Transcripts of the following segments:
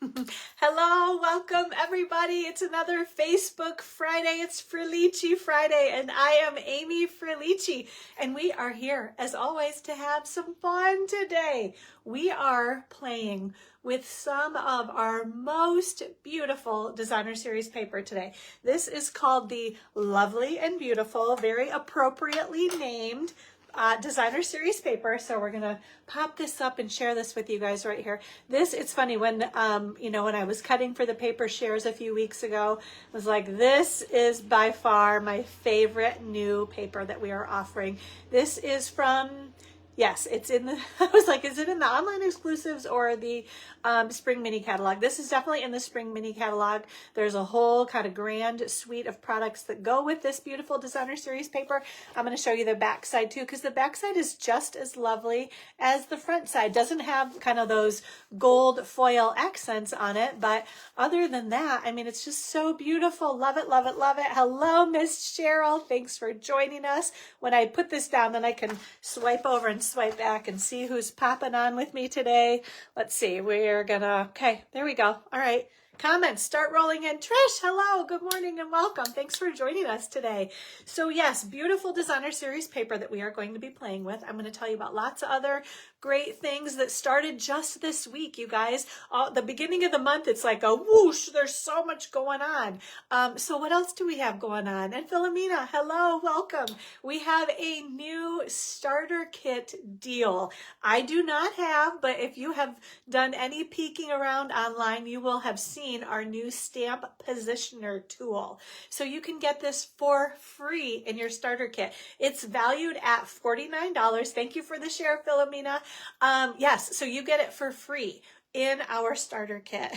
Hello, welcome everybody. It's another Facebook Friday. It's Frillici Friday, and I am Amy Frillici, and we are here as always to have some fun today. We are playing with some of our most beautiful designer series paper today. This is called the Lovely and Beautiful, very appropriately named designer series paper. So we're gonna pop this up and share this with you guys right here. It's funny when when I was cutting for the paper shares a few weeks ago, I was like, this is by far my favorite new paper that we are offering. This is from, yes, it's in the, I was like, is it in the online exclusives or the spring mini catalog? This is definitely in the spring mini catalog. There's a whole kind of grand suite of products that go with this beautiful designer series paper. I'm going to show you the back side too, because the back side is just as lovely as the front side. Doesn't have kind of those gold foil accents on it, but other than that, I mean, it's just so beautiful. Love it, love it, love it. Hello, Miss Cheryl. Thanks for joining us. When I put this down, then I can swipe over and swipe back and see who's popping on with me today. Let's see, okay, there we go. All right, comments start rolling in. Trish, hello, good morning and welcome. Thanks for joining us today. So yes, beautiful designer series paper that we are going to be playing with. I'm going to tell you about lots of other great things that started just this week, you guys. The beginning of the month, it's like a whoosh, there's so much going on. So what else do we have going on? And Philomena, hello, welcome. We have a new starter kit deal. I do not have, but if you have done any peeking around online, you will have seen our new stamp positioner tool. So you can get this for free in your starter kit. It's valued at $49. Thank you for the share, Philomena. Yes, so you get it for free in our starter kit.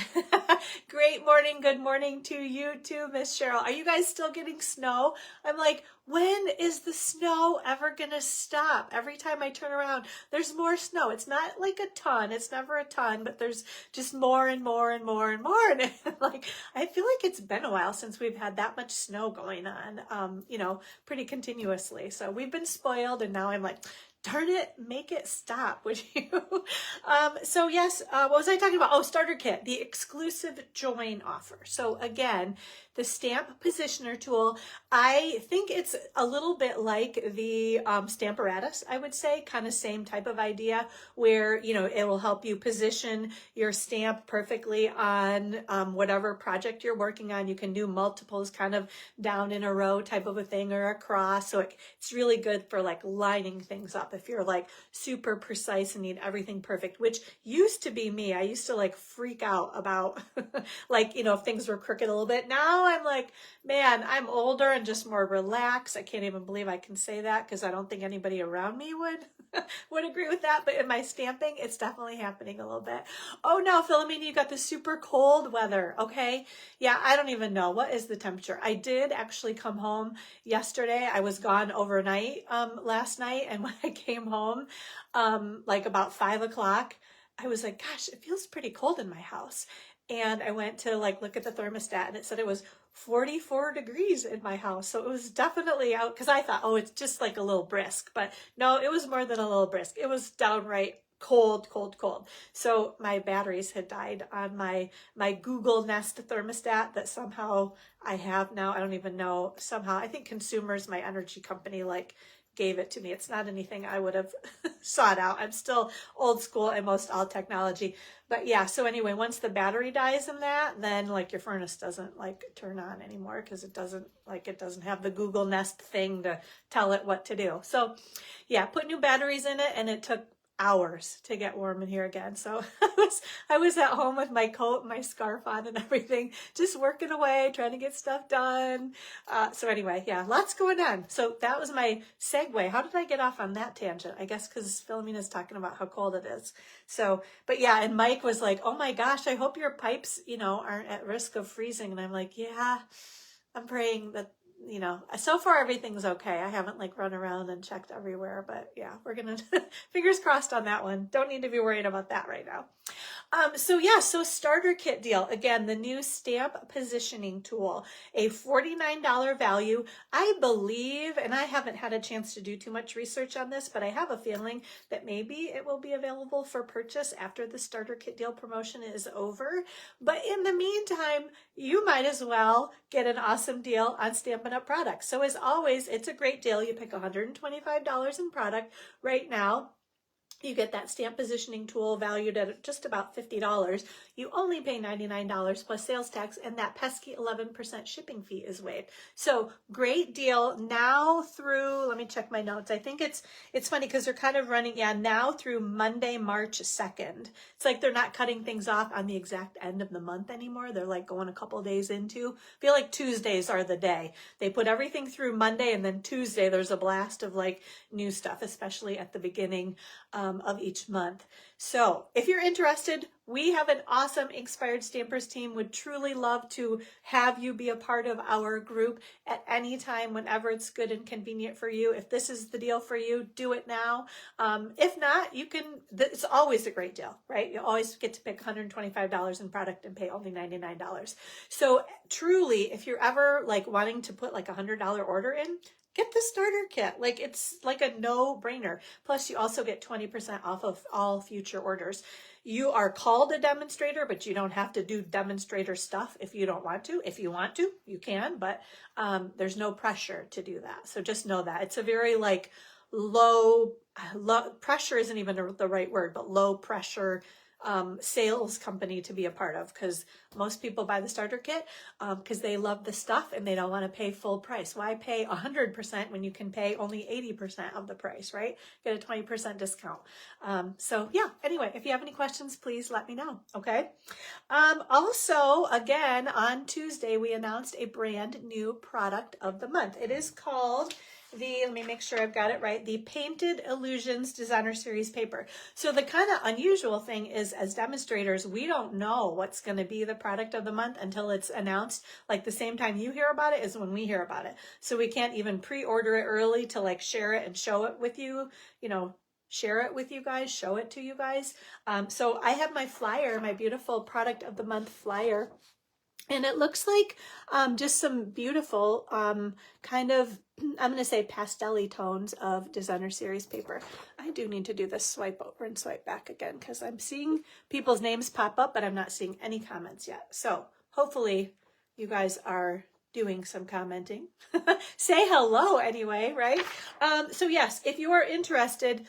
Great morning. Good morning to you too, Miss Cheryl. Are you guys still getting snow? I'm like, when is the snow ever gonna stop? Every time I turn around, there's more snow. It's not like a ton. It's never a ton, but there's just more and more and more and more. And like, I feel like it's been a while since we've had that much snow going on, pretty continuously. So we've been spoiled, and now I'm like, darn it, make it stop, would you? So yes, what was I talking about? Oh, starter kit, the exclusive join offer. So again, the stamp positioner tool, I think it's a little bit like the Stamparatus, I would say, kind of same type of idea where, it will help you position your stamp perfectly on whatever project you're working on. You can do multiples kind of down in a row type of a thing or across. So it's really good for like lining things up if you're like super precise and need everything perfect, which used to be me. I used to like freak out about like, if things were crooked a little bit. Now I'm like, man, I'm older and just more relaxed. I can't even believe I can say that because I don't think anybody around me would agree with that. But in my stamping, it's definitely happening a little bit. Oh no, Philomena, you got the super cold weather. Okay. Yeah, I don't even know. What is the temperature? I did actually come home yesterday. I was gone overnight last night. And when I came home, like about 5 o'clock, I was like, gosh, it feels pretty cold in my house. And I went to like look at the thermostat and it said it was 44 degrees in my house. So it was definitely out because I thought, oh, it's just like a little brisk. But no, it was more than a little brisk. It was downright cold, cold, cold. So my batteries had died on my Google Nest thermostat that somehow I have now. I don't even know. Somehow, I think Consumers, my energy company, like gave it to me. It's not anything I would have sought out. I'm still old school and most all technology. But yeah, so anyway, once the battery dies in that, then like your furnace doesn't like turn on anymore because it doesn't have the Google Nest thing to tell it what to do. So yeah, put new batteries in it and it took hours to get warm in here again. So I was at home with my coat, my scarf on and everything, just working away, trying to get stuff done. So anyway, yeah, lots going on. So that was my segue. How did I get off on that tangent? I guess because Philomena's talking about how cold it is. So, but yeah, and Mike was like, oh my gosh, I hope your pipes, aren't at risk of freezing. And I'm like, yeah, I'm praying that you know, so far everything's okay. I haven't like run around and checked everywhere, but yeah, we're gonna fingers crossed on that one. Don't need to be worried about that right now. So starter kit deal. Again, the new stamp positioning tool, a $49 value. I believe, and I haven't had a chance to do too much research on this, but I have a feeling that maybe it will be available for purchase after the starter kit deal promotion is over. But in the meantime, you might as well get an awesome deal on Stampin' Up! Products. So as always, it's a great deal. You pick $125 in product right now. You get that stamp positioning tool valued at just about $50. You only pay $99 plus sales tax, and that pesky 11% shipping fee is waived. So great deal now through, let me check my notes. I think it's funny because they're kind of running, now through Monday, March 2nd. It's like they're not cutting things off on the exact end of the month anymore. They're like going a couple days into. I feel like Tuesdays are the day. They put everything through Monday, and then Tuesday there's a blast of like new stuff, especially at the beginning of each month. So if you're interested, we have an awesome Inspired Stampers team. Would truly love to have you be a part of our group at any time, whenever it's good and convenient for you. If this is the deal for you, do it now. If not, you can, it's always a great deal, right? You always get to pick $125 in product and pay only $99. So truly, if you're ever like wanting to put like $100 order in, get the starter kit. Like, it's like a no-brainer. Plus, you also get 20% off of all future orders. You are called a demonstrator, but you don't have to do demonstrator stuff if you don't want to. If you want to, you can, but there's no pressure to do that. So just know that. It's a very like low pressure isn't even the right word, but low pressure sales company to be a part of, because most people buy the starter kit because they love the stuff and they don't want to pay full price. Why pay 100% when you can pay only 80% of the price, right? Get a 20% discount. So yeah, anyway, if you have any questions, please let me know. Okay. Also, again, on Tuesday, we announced a brand new product of the month. It is called let me make sure I've got it right, the Painted Illusions Designer Series paper. So the kind of unusual thing is, as demonstrators, we don't know what's going to be the product of the month until it's announced. Like the same time you hear about it is when we hear about it. So we can't even pre-order it early to like share it and show it with you, share it with you guys, show it to you guys. So I have my flyer, my beautiful product of the month flyer. And it looks like just some beautiful kind of, I'm going to say pastel-y tones of Designer Series paper. I do need to do this swipe over and swipe back again because I'm seeing people's names pop up, but I'm not seeing any comments yet. So hopefully you guys are doing some commenting. Say hello anyway, right? So yes, if you are interested,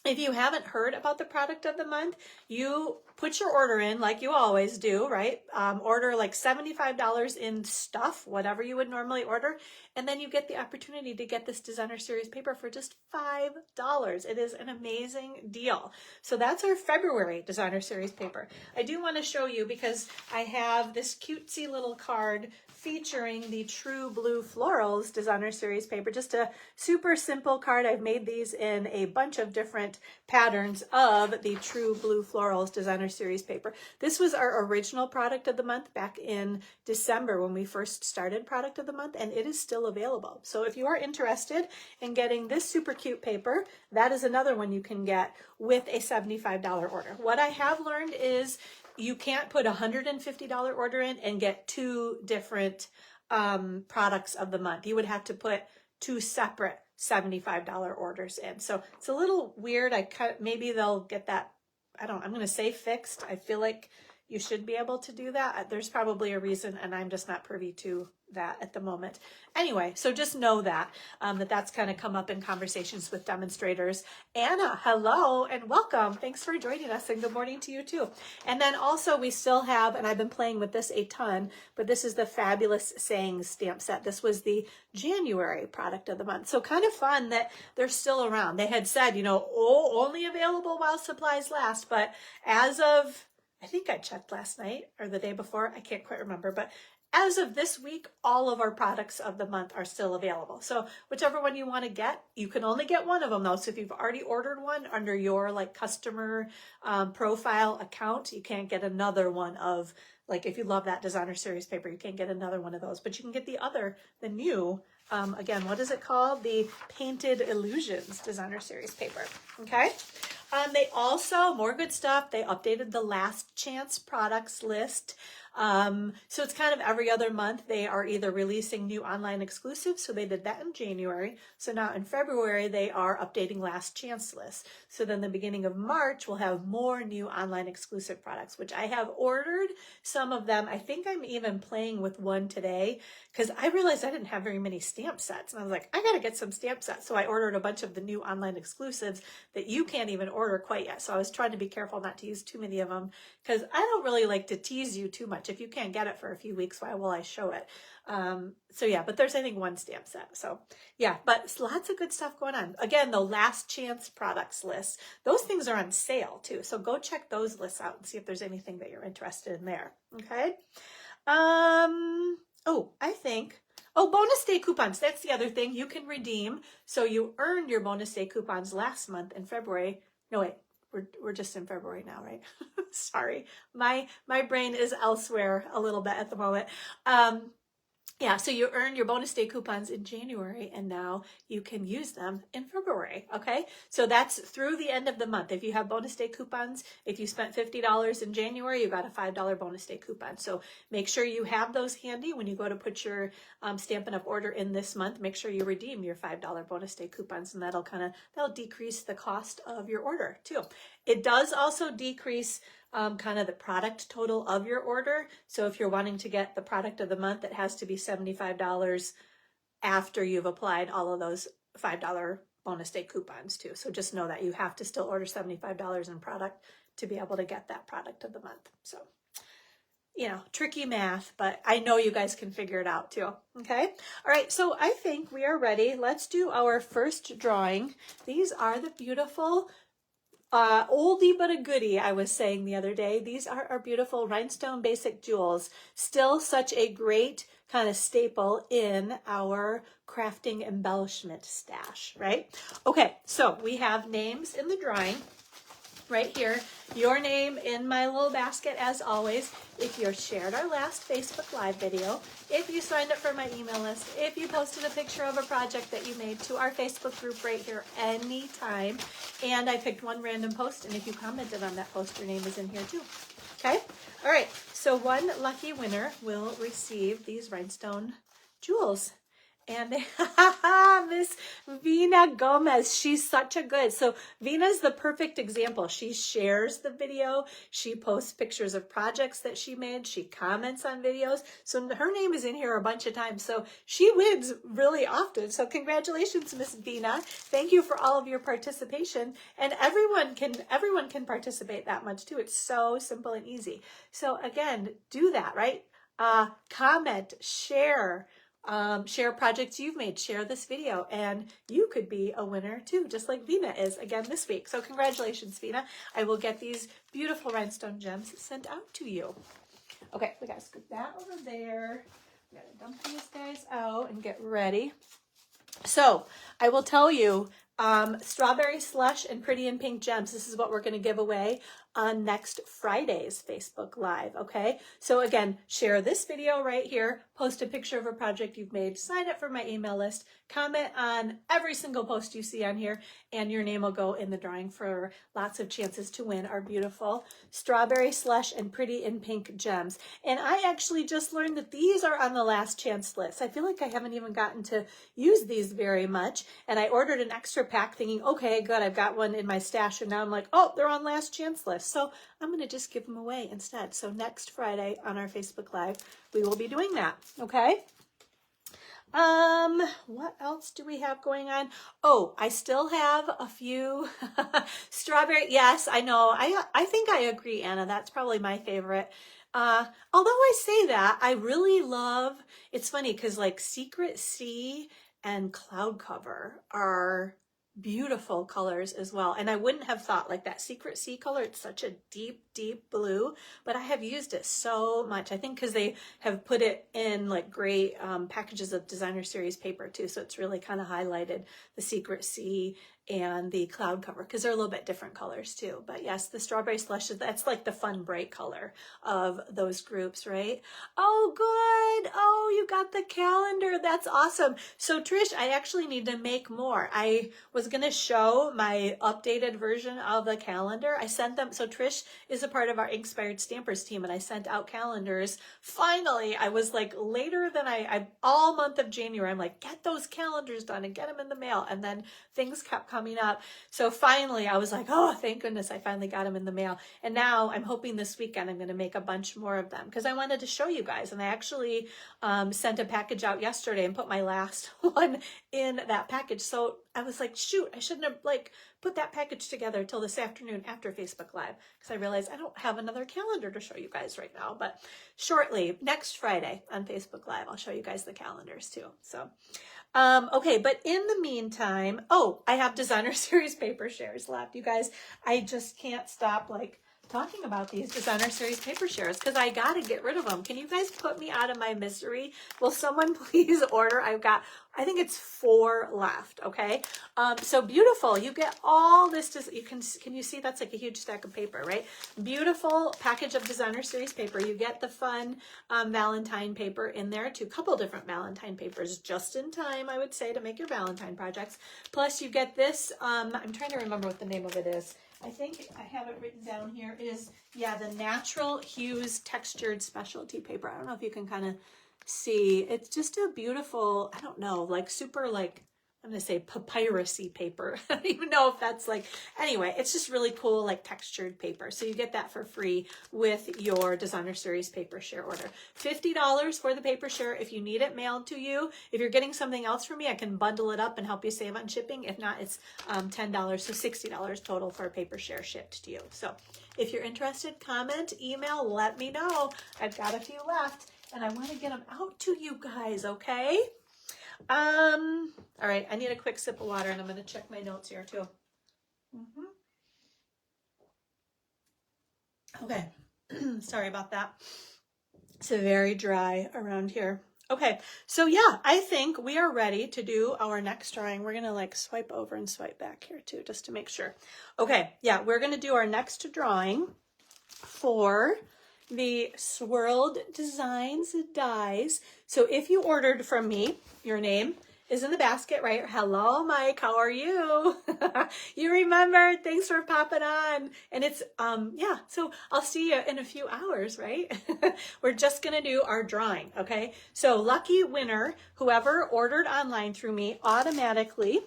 if you haven't heard about the product of the month, you put your order in like you always do, right? Order like $75 in stuff, whatever you would normally order, and then you get the opportunity to get this Designer Series paper for just $5. It is an amazing deal. So that's our February Designer Series paper. I do want to show you because I have this cutesy little card featuring the True Blue Florals Designer Series paper. Just a super simple card. I've made these in a bunch of different patterns of the True Blue Florals Designer Series paper. This was our original product of the month back in December when we first started product of the month, and it is still available. So if you are interested in getting this super cute paper, that is another one you can get with a $75 order. What I have learned is you can't put a $150 order in and get two different products of the month. You would have to put two separate $75 orders in. So it's a little weird. Maybe they'll get that, I'm going to say fixed. I feel like you should be able to do that. There's probably a reason, and I'm just not privy to that at the moment. Anyway, so just know that, that's kind of come up in conversations with demonstrators. Anna, hello and welcome. Thanks for joining us, and good morning to you too. And then also we still have, and I've been playing with this a ton, but this is the Fabulous Sayings stamp set. This was the January product of the month. So kind of fun that they're still around. They had said, only available while supplies last, but as of, I think I checked last night or the day before, I can't quite remember, but as of this week, all of our products of the month are still available. So whichever one you want to get, you can only get one of them though. So if you've already ordered one under your like customer profile account, you can't get another one of, like if you love that designer series paper, you can't get another one of those, but you can get the new, again, what is it called? The Painted Illusions designer series paper. Okay. They also, more good stuff, they updated the last chance products list. So it's kind of every other month they are either releasing new online exclusives. So they did that in January. So now in February, they are updating last chance lists. So then the beginning of March, we'll have more new online exclusive products, which I have ordered some of them. I think I'm even playing with one today because I realized I didn't have very many stamp sets. And I was like, I got to get some stamp sets. So I ordered a bunch of the new online exclusives that you can't even order quite yet. So I was trying to be careful not to use too many of them because I don't really like to tease you too much. If you can't get it for a few weeks, why will I show it? So yeah, but there's I think one stamp set. So yeah, but lots of good stuff going on. Again, the last chance products list, those things are on sale too. So go check those lists out and see if there's anything that you're interested in there. Okay. Bonus day coupons. That's the other thing you can redeem. So you earned your bonus day coupons last month in February. No, wait. We're just in February now, right? Sorry. My brain is elsewhere a little bit at the moment. Yeah, so you earned your bonus day coupons in January and now you can use them in February, okay? So that's through the end of the month. If you have bonus day coupons, if you spent $50 in January, you got a $5 bonus day coupon. So make sure you have those handy when you go to put your Stampin' Up! Order in this month. Make sure you redeem your $5 bonus day coupons and that'll decrease the cost of your order too. It does also decrease kind of the product total of your order. So if you're wanting to get the product of the month, it has to be $75 after you've applied all of those $5 bonus day coupons too. So just know that you have to still order $75 in product to be able to get that product of the month. So, you know, tricky math, but I know you guys can figure it out too. Okay. All right. So I think we are ready. Let's do our first drawing. These are the beautiful oldie but a goodie, I was saying the other day. These are our beautiful rhinestone basic jewels. Still such a great kind of staple in our crafting embellishment stash, right? Okay, so we have names in the drawing right here. Your name in my little basket as always. If you shared our last Facebook Live video, if you signed up for my email list, if you posted a picture of a project that you made to our Facebook group right here anytime, and I picked one random post, and if you commented on that post, your name is in here too. Okay? All right, so one lucky winner will receive these rhinestone jewels. And Miss Vina Gomez, she's such a good. So Vina's the perfect example. She shares the video. She posts pictures of projects that she made. She comments on videos. So her name is in here a bunch of times. So she wins really often. So congratulations, Miss Vina. Thank you for all of your participation. And everyone can participate that much too. It's so simple and easy. So again, do that, right? Comment, share. Share projects you've made, share this video, and you could be a winner too, just like Vina is again this week. So congratulations, Vina. I will get these beautiful rhinestone gems sent out to you. Okay, we gotta scoop that over there. We gotta dump these guys out and get ready. So I will tell you, strawberry slush and pretty in pink gems. This is what we're going to give away on next Friday's Facebook Live. Okay. So again, share this video right here, post a picture of a project you've made, sign up for my email list, comment on every single post you see on here, and your name will go in the drawing for lots of chances to win our beautiful strawberry slush and pretty in pink gems. And I actually just learned that these are on the last chance list. I feel like I haven't even gotten to use these very much. And I ordered an extra pack thinking, okay, good, I've got one in my stash. And now I'm like, oh, they're on last chance list. So I'm going to just give them away instead. So next Friday on our Facebook Live, we will be doing that. Okay. What else do we have going on? Oh, I still have a few strawberry. Yes, I know. I think I agree, Anna. That's probably my favorite. Although I say that, I really love, it's funny because like Secret Sea and Cloud Cover are beautiful colors as well. And I wouldn't have thought, like that Secret Sea color, it's such a deep, deep blue, but I have used it so much. I think because they have put it in like great packages of designer series paper too. So it's really kind of highlighted the Secret Sea and the cloud cover because they're a little bit different colors too. But yes, the strawberry slush, that's like the fun bright color of those groups, right? Oh, good. Oh, you got the calendar. That's awesome. So Trish, I actually need to make more. I was going to show my updated version of the calendar. I sent them. So Trish is a part of our Inspired Stampers team, and I sent out calendars. Finally, I was like later than I all month of January, I'm like, get those calendars done and get them in the mail. And then things kept coming up. So finally I was like, oh, thank goodness I finally got them in the mail. And now I'm hoping this weekend I'm going to make a bunch more of them because I wanted to show you guys. And I actually sent a package out yesterday and put my last one in that package. So I was like, shoot, I shouldn't have like put that package together till this afternoon after Facebook Live because I realized I don't have another calendar to show you guys right now. But shortly, next Friday on Facebook Live, I'll show you guys the calendars too. So okay, but in the meantime, oh, I have designer series paper shares left. You guys, I just can't stop like talking about these designer series paper shares because I got to get rid of them. Can you guys put me out of my misery? Will someone please order? I think it's 4 left. Okay. So beautiful. You get all this. Can you see that's like a huge stack of paper, right? Beautiful package of designer series paper. You get the fun Valentine paper in there too. A couple different Valentine papers just in time, I would say, to make your Valentine projects. Plus you get this, I'm trying to remember what the name of it is. I think I have it written down here. It is, yeah, the Natural Hues Textured Specialty Paper. I don't know if you can kind of see. It's just a beautiful, I don't know, like super like, I'm going to say papyrusy paper. I don't even know if that's like, anyway, it's just really cool, like textured paper. So you get that for free with your designer series paper share order. $50 for the paper share if you need it mailed to you. If you're getting something else from me, I can bundle it up and help you save on shipping. If not, it's $10, so $60 total for a paper share shipped to you. So if you're interested, comment, email, let me know. I've got a few left and I want to get them out to you guys, okay? All right, I need a quick sip of water and I'm going to check my notes here too. Okay, sorry about that. It's very dry around here. Okay, so yeah, I think we are ready to do our next drawing. We're going to like swipe over and swipe back here too, just to make sure. Okay, yeah, we're going to do our next drawing for the Swirled Designs dies. So if you ordered from me, your name is in the basket, right? Hello, Mike, how are you? You remember, thanks for popping on. And it's, yeah, so I'll see you in a few hours, right? We're just gonna do our drawing, okay? So lucky winner, whoever ordered online through me automatically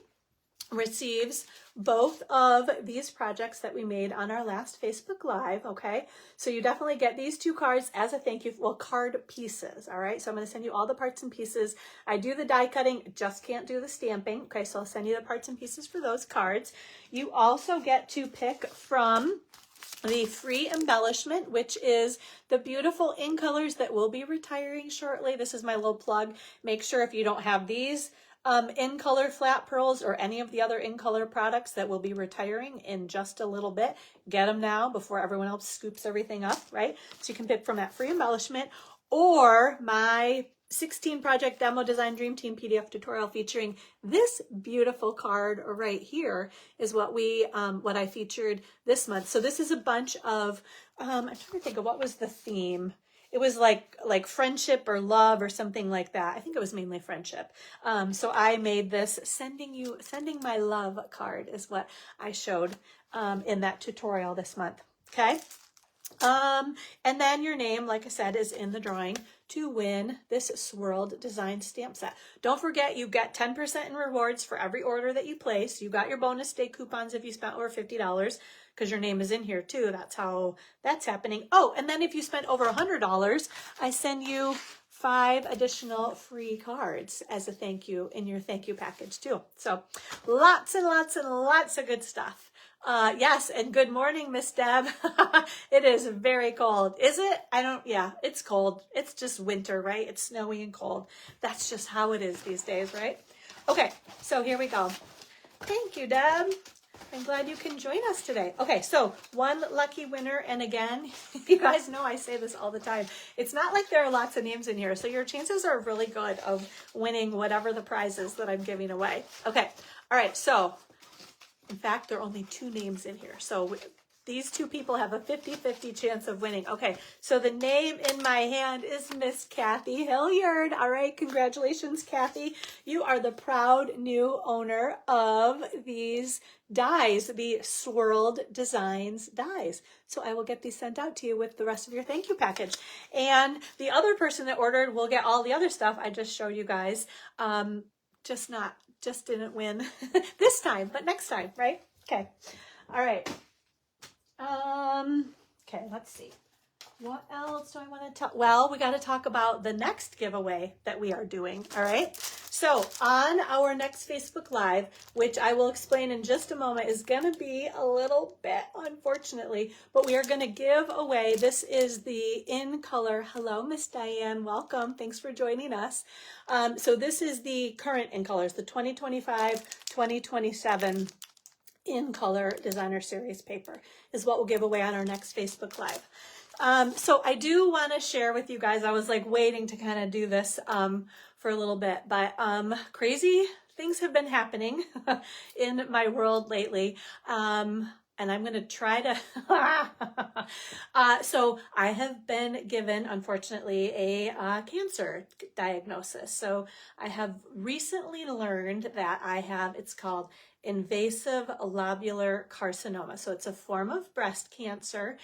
receives both of these projects that we made on our last Facebook Live, okay? So you definitely get these 2 cards as a thank you, well, card pieces, all right? So I'm going to send you all the parts and pieces. I do the die cutting, just can't do the stamping, okay? So I'll send you the parts and pieces for those cards. You also get to pick from the free embellishment, which is the beautiful in colors that will be retiring shortly. This is my little plug. Make sure if you don't have these in color flat pearls or any of the other in color products that will be retiring in just a little bit, get them now before everyone else scoops everything up, right? So you can pick from that free embellishment or my 16 project demo design dream team PDF tutorial featuring this beautiful card right here is what I featured this month. So this is a bunch of, I'm trying to think of what was the theme. It was like friendship or love or something like that. I think it was mainly friendship. So I made this sending my love card is what I showed in that tutorial this month. Okay. And then your name, like I said, is in the drawing to win this Swirled Design stamp set. Don't forget, you get 10% in rewards for every order that you place. You got your bonus day coupons if you spent over $50 because your name is in here too. That's how that's happening. Oh, and then if you spent over $100, I send you 5 additional free cards as a thank you in your thank you package too. So lots and lots and lots of good stuff. Yes, and good morning, Miss Deb. It is very cold. Is it? Yeah, it's cold. It's just winter, right? It's snowy and cold. That's just how it is these days, right? Okay, so here we go. Thank you, Deb. I'm glad you can join us today. Okay, so one lucky winner, and again, you guys know I say this all the time. It's not like there are lots of names in here, so your chances are really good of winning whatever the prize is that I'm giving away. Okay, all right, so in fact, there are only 2 names in here. So these 2 people have a 50-50 chance of winning. Okay, so the name in my hand is Miss Kathy Hilliard. All right, congratulations, Kathy. You are the proud new owner of these dies, the Swirled Designs dies. So I will get these sent out to you with the rest of your thank you package. And the other person that ordered will get all the other stuff I just showed you guys. Just didn't win this time, but next time, right? Okay. All right. Okay, let's see. What else do I want to tell? Well, we got to talk about the next giveaway that we are doing. All right. So on our next Facebook Live, which I will explain in just a moment, is going to be a little bit, unfortunately, but we are going to give away. This is the in color. Hello, Miss Diane. Welcome. Thanks for joining us. So this is the current in colors, the 2025-2027 in color designer series paper is what we'll give away on our next Facebook Live. So I do want to share with you guys, I was like waiting to kind of do this for a little bit, but crazy things have been happening in my world lately. And I'm going to try to, so I have been given, unfortunately, a cancer diagnosis. So I have recently learned that I have, it's called invasive lobular carcinoma. So it's a form of breast cancer.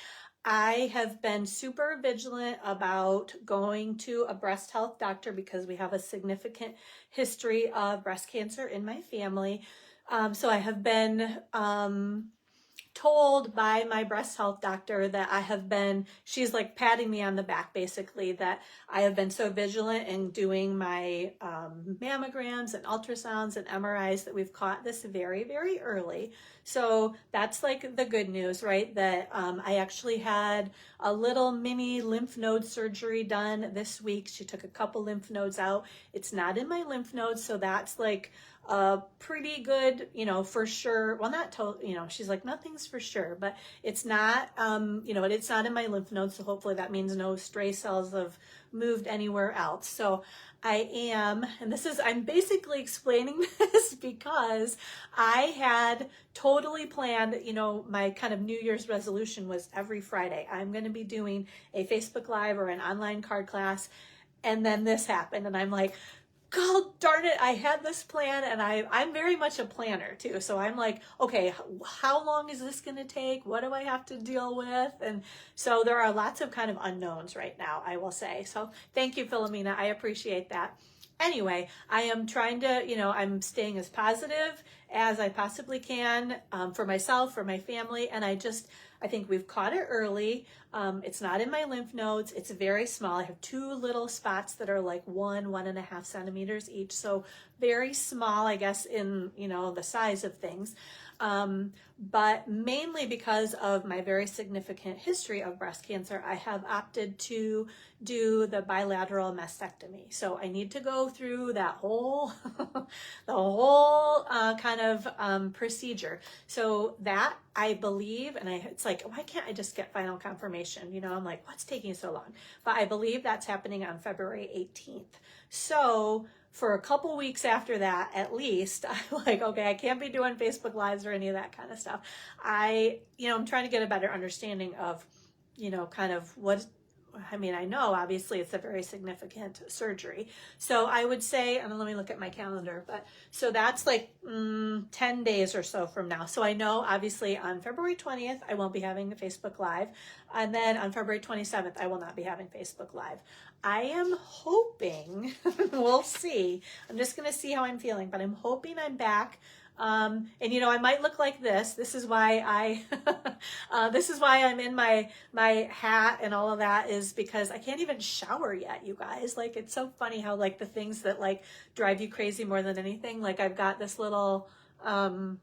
I have been super vigilant about going to a breast health doctor because we have a significant history of breast cancer in my family. So I have been told by my breast health doctor that I have been, she's like patting me on the back basically, that I have been so vigilant in doing my mammograms and ultrasounds and MRIs that we've caught this very, very early. So that's like the good news, right? That I actually had a little mini lymph node surgery done this week. She took a couple lymph nodes out. It's not in my lymph nodes, so that's like pretty good, you know, for sure. Well, not totally, you know, she's like, nothing's for sure, but it's not, you know, it's not in my lymph nodes. So hopefully that means no stray cells have moved anywhere else. So I am, and this is, I'm basically explaining this because I had totally planned, you know, my kind of New Year's resolution was every Friday, I'm going to be doing a Facebook Live or an online card class. And then this happened and I'm like, God darn it, I had this plan, and I'm very much a planner too. So I'm like, okay, how long is this going to take? What do I have to deal with? And so there are lots of kind of unknowns right now, I will say. So thank you, Philomena. I appreciate that. Anyway, I am trying to, you know, I'm staying as positive as I possibly can for myself, for my family. And I think we've caught it early. It's not in my lymph nodes. It's very small. I have 2 little spots that are like 1.5 centimeters each. So very small, I guess, in, you know, the size of things. But mainly because of my very significant history of breast cancer, I have opted to do the bilateral mastectomy. So I need to go through that whole, the whole kind of procedure. So that I believe, and it's like, why can't I just get final confirmation? You know, I'm like, what's taking so long? But I believe that's happening on February 18th. So for a couple weeks after that, at least, I'm like, okay, I can't be doing Facebook Lives or any of that kind of stuff. I'm trying to get a better understanding of, you know, kind of what, I mean, I know obviously it's a very significant surgery. So I would say, and let me look at my calendar, but so that's like 10 days or so from now. So I know obviously on February 20th, I won't be having a Facebook Live. And then on February 27th, I will not be having Facebook Live. I am hoping, we'll see. I'm just going to see how I'm feeling, but I'm hoping I'm back. And you know, I might look like this. This is why this is why I'm in my hat and all of that, is because I can't even shower yet, you guys. Like, it's so funny how like the things that like drive you crazy more than anything, like I've got this little, well,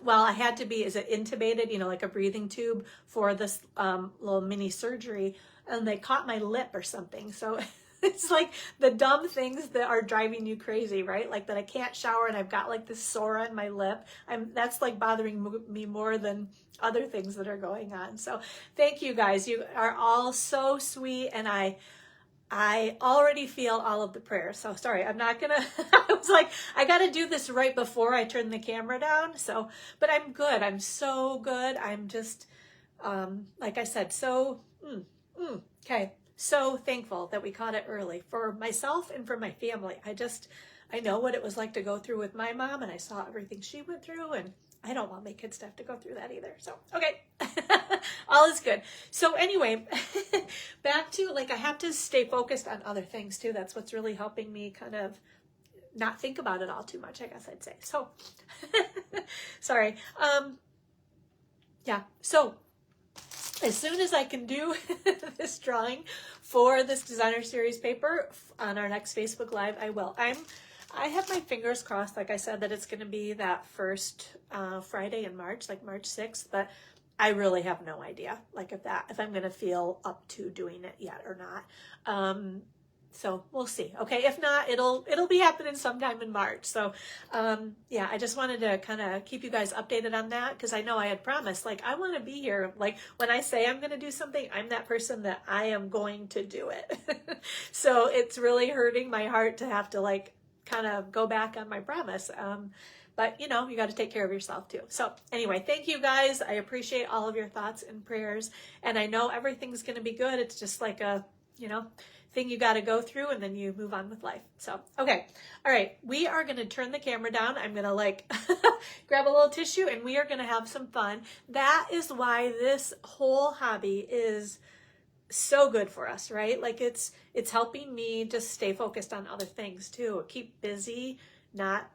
I had to be, is it intubated, you know, like a breathing tube for this little mini surgery, and they caught my lip or something. So It's like the dumb things that are driving you crazy, right? Like that I can't shower and I've got like this sore on my lip. That's like bothering me more than other things that are going on. So thank you guys. You are all so sweet, and I already feel all of the prayers. So sorry, I'm not gonna, I was like, I gotta do this right before I turn the camera down. So, but I'm good. I'm so good. I'm just, like I said, so, okay. So thankful that we caught it early for myself and for my family. I know what it was like to go through with my mom, and I saw everything she went through, and I don't want my kids to have to go through that either. So, okay. All is good. So anyway, back to, like, I have to stay focused on other things too. That's what's really helping me kind of not think about it all too much, I guess I'd say. So, sorry. Yeah. So as soon as I can do this drawing for this designer series paper on our next Facebook Live, I will. I have my fingers crossed, like I said, that it's going to be that first Friday in March, like March 6th, but I really have no idea, like if I'm going to feel up to doing it yet or not. So we'll see. Okay. If not, it'll be happening sometime in March. So, yeah, I just wanted to kind of keep you guys updated on that, because I know I had promised, like, I want to be here. Like, when I say I'm going to do something, I'm that person that I am going to do it. So it's really hurting my heart to have to, like, kind of go back on my promise. But you know, you got to take care of yourself too. So anyway, thank you guys. I appreciate all of your thoughts and prayers. And I know everything's going to be good. It's just like a, you know, thing you got to go through, and then you move on with life. So, okay. All right. We are going to turn the camera down. I'm going to like grab a little tissue, and we are going to have some fun. That is why this whole hobby is so good for us, right? Like it's helping me just stay focused on other things too. Keep busy.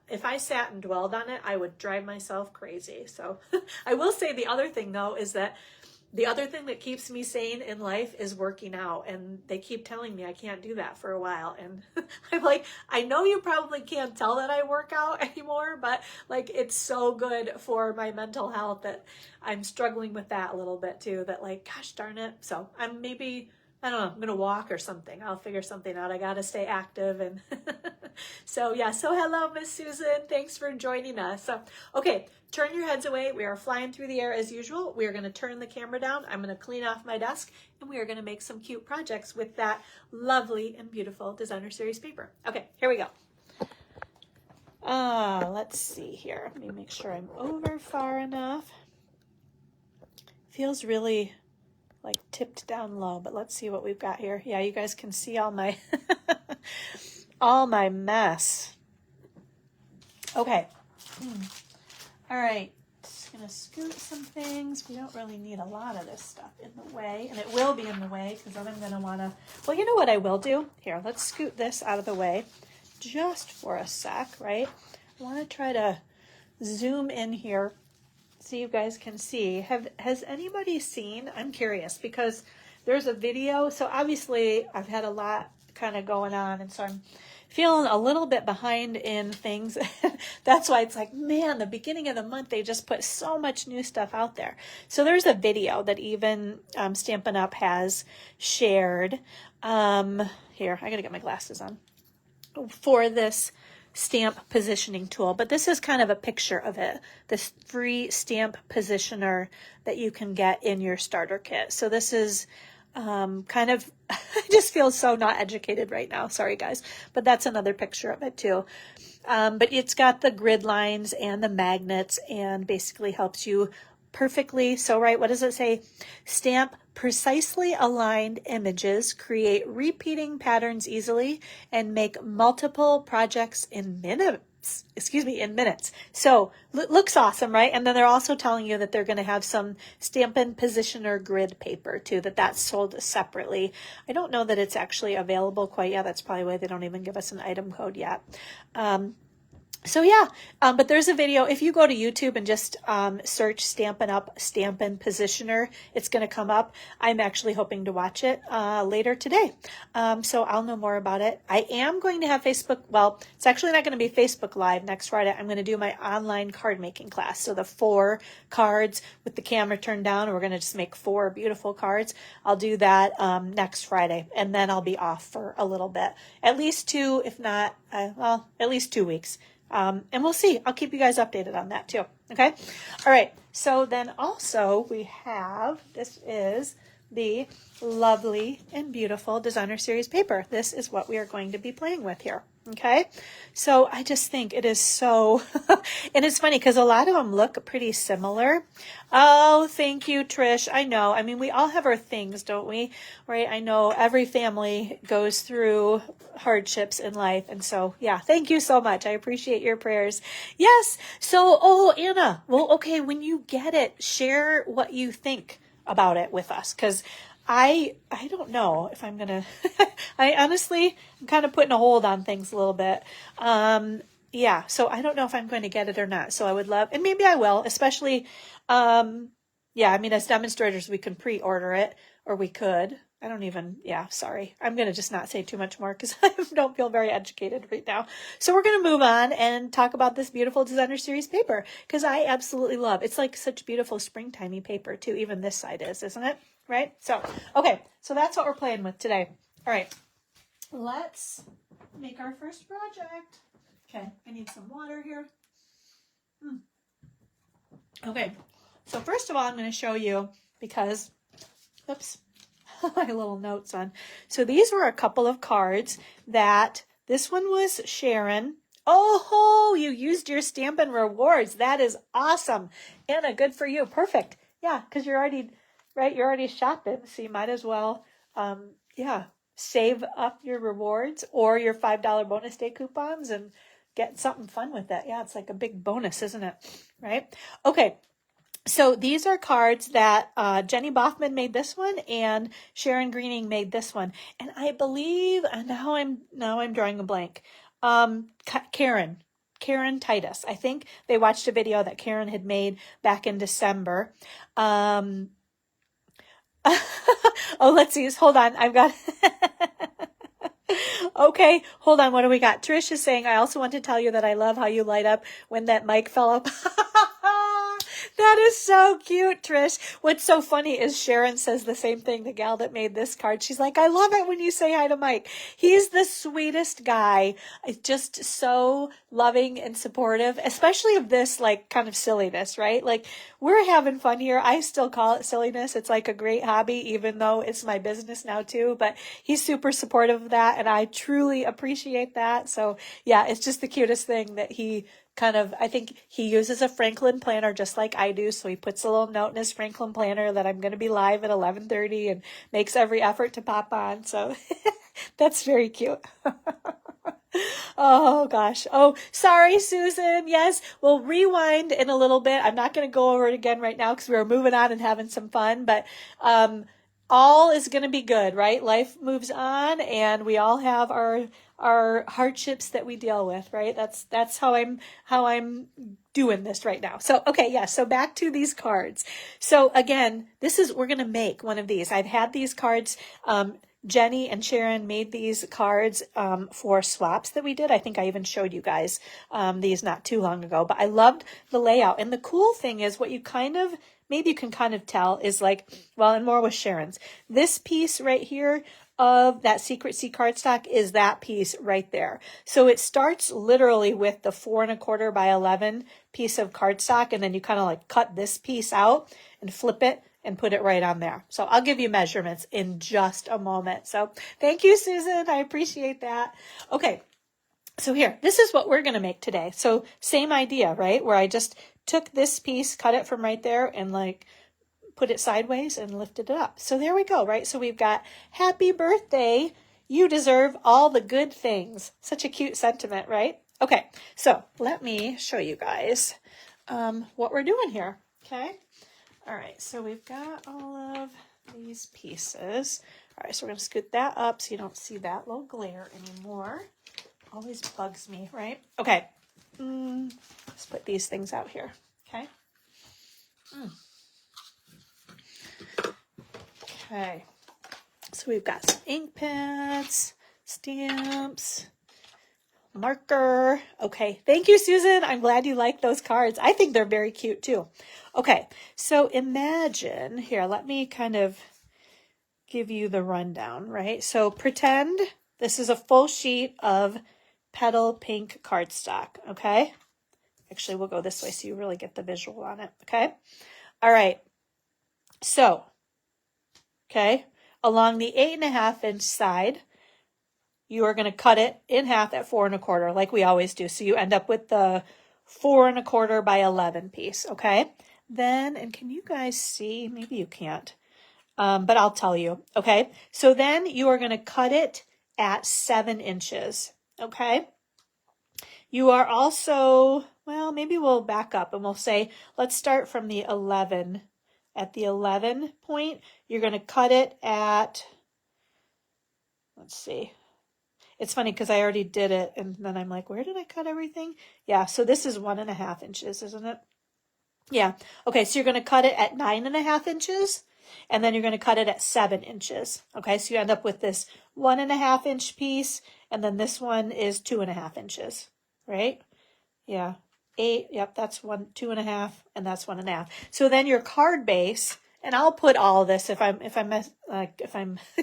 If I sat and dwelled on it, I would drive myself crazy. So I will say the other thing though, is that the other thing that keeps me sane in life is working out. And they keep telling me I can't do that for a while. And I'm like, I know you probably can't tell that I work out anymore, but like, it's so good for my mental health that I'm struggling with that a little bit too, that like, gosh darn it. So I don't know, I'm going to walk or something. I'll figure something out. I got to stay active. And so, yeah. So hello, Miss Susan. Thanks for joining us. So, okay. Turn your heads away. We are flying through the air as usual. We are going to turn the camera down. I'm going to clean off my desk, and we are going to make some cute projects with that lovely and beautiful designer series paper. Okay, here we go. Let's see here. Let me make sure I'm over far enough. Feels really like tipped down low, but let's see what we've got here. Yeah, you guys can see all my all my mess. Okay. All right, just gonna scoot some things. We don't really need a lot of this stuff in the way, and it will be in the way because then I'm gonna wanna, well, you know what I will do? Here, let's scoot this out of the way just for a sec, right? I wanna try to zoom in here so you guys can see. Has anybody seen, I'm curious because there's a video, so obviously I've had a lot kind of going on, and so I'm feeling a little bit behind in things. That's why it's like, man, the beginning of the month, they just put so much new stuff out there. So there's a video that even Stampin' Up! Has shared. Here, I gotta get my glasses on. For this stamp positioning tool, but this is kind of a picture of it, this free stamp positioner that you can get in your starter kit. So this is kind of, I just feel so not educated right now. Sorry guys, but that's another picture of it too. But it's got the grid lines and the magnets and basically helps you perfectly. So, right, what does it say? Stamp precisely aligned images, create repeating patterns easily, and make multiple projects in minutes. In minutes. So looks awesome, right? And then they're also telling you that they're going to have some Stampin' Positioner grid paper too, that's sold separately. I don't know that it's actually available quite yet. That's probably why they don't even give us an item code yet. So yeah, but there's a video. If you go to YouTube and just search Stampin' Up! Stampin' Positioner, it's going to come up. I'm actually hoping to watch it later today. So I'll know more about it. I am going to have Facebook. Well, it's actually not going to be Facebook Live next Friday. I'm going to do my online card making class. So the 4 cards with the camera turned down. We're going to just make 4 beautiful cards. I'll do that next Friday. And then I'll be off for a little bit. At least 2, if not, well, at least 2 weeks. And we'll see. I'll keep you guys updated on that too. Okay. All right. So then also we have, this is the lovely and beautiful designer series paper. This is what we are going to be playing with here. Okay. So I just think it is so, and it's funny because a lot of them look pretty similar. Oh, thank you, Trish. I know. I mean, we all have our things, don't we? Right. I know every family goes through hardships in life. And so, yeah, thank you so much. I appreciate your prayers. Yes. So, oh, Anna, well, okay. When you get it, share what you think about it with us. Cause I don't know if I'm going to, I honestly, I'm kind of putting a hold on things a little bit. Yeah. So I don't know if I'm going to get it or not. So I would love, and maybe I will, especially, yeah, I mean, as demonstrators, we can pre-order it, or we could. I don't even, yeah, sorry. I'm going to just not say too much more because I don't feel very educated right now. So we're going to move on and talk about this beautiful designer series paper because I absolutely love. It's like such beautiful springtimey paper too. Even this side is, isn't it? Right? So, okay. So that's what we're playing with today. All right. Let's make our first project. Okay. I need some water here. Okay. So first of all, I'm going to show you because, oops, my little notes on. So these were a couple of cards that, this one was Sharon. Oh, you used your Stampin' Rewards. That is awesome. Anna, good for you. Perfect. Yeah, because you're already, right, you're already shopping. So you might as well, yeah, save up your rewards or your $5 bonus day coupons and get something fun with that. Yeah, it's like a big bonus, isn't it? Right? Okay. So these are cards that Jenny Boffman made this one and Sharon Greening made this one. And I believe, now I'm drawing a blank. Karen Titus. I think they watched a video that Karen had made back in December. Oh, let's see. Hold on. I've got Okay, hold on. What do we got? Trish is saying, I also want to tell you that I love how you light up when that mic fell up. That is so cute, Trish. What's so funny is Sharon says the same thing, the gal that made this card. She's like, I love it when you say hi to Mike. He's the sweetest guy. Just so loving and supportive, especially of this like kind of silliness, right? Like we're having fun here. I still call it silliness. It's like a great hobby, even though it's my business now too, but he's super supportive of that. And I truly appreciate that. So yeah, it's just the cutest thing that he kind of, I think he uses a Franklin planner just like I do. So he puts a little note in his Franklin planner that I'm going to be live at 11:30 and makes every effort to pop on. So that's very cute. Oh gosh. Oh, sorry, Susan. Yes, we'll rewind in a little bit. I'm not going to go over it again right now because we were moving on and having some fun, but, all is going to be good, right? Life moves on and we all have our hardships that we deal with, right? That's how I'm doing this right now. So, okay. Yeah. So back to these cards. So again, we're going to make one of these. I've had these cards. Jenny and Sharon made these cards for swaps that we did. I think I even showed you guys these not too long ago, but I loved the layout. And the cool thing is what you maybe you can kind of tell is like, well, and more with Sharon's. This piece right here of that Secret C cardstock is that piece right there. So it starts literally with the 4 1/4 by 11 piece of cardstock, and then you kind of like cut this piece out and flip it and put it right on there. So I'll give you measurements in just a moment. So thank you, Susan. I appreciate that. Okay. So here, this is what we're going to make today. So same idea, right? Where I just took this piece, cut it from right there and like put it sideways and lifted it up. So there we go, right? So we've got happy birthday. You deserve all the good things. Such a cute sentiment, right? Okay. So let me show you guys what we're doing here. Okay. All right. So we've got all of these pieces. All right. So we're going to scoot that up so you don't see that little glare anymore. Always bugs me, right? Okay. Let's put these things out here, okay? Okay, so we've got some ink pads, stamps, marker. Okay, thank you, Susan. I'm glad you like those cards. I think they're very cute too. Okay, so imagine, here, let me kind of give you the rundown, right? So pretend this is a full sheet of petal pink cardstock, okay? Actually, we'll go this way so you really get the visual on it, okay? All right, so, okay, along the 8.5 inch side, you are going to cut it in half at 4 1/4, like we always do. So you end up with the 4 1/4 by 11 piece, okay? Then, and can you guys see? Maybe you can't, but I'll tell you, okay? So then you are going to cut it at 7 inches, okay? You are also, well, maybe we'll back up and we'll say, let's start from the 11. At the 11 point, you're going to cut it at, let's see. It's funny because I already did it and then I'm like, where did I cut everything? Yeah, so this is 1.5 inches, isn't it? Yeah. Okay, so you're going to cut it at 9.5 inches and then you're going to cut it at 7 inches. Okay, so you end up with this 1.5 inch piece and then this one is 2.5 inches, right? Yeah. 8, yep, that's 2.5, and that's 1.5. So then your card base, and I'll put all of this if I'm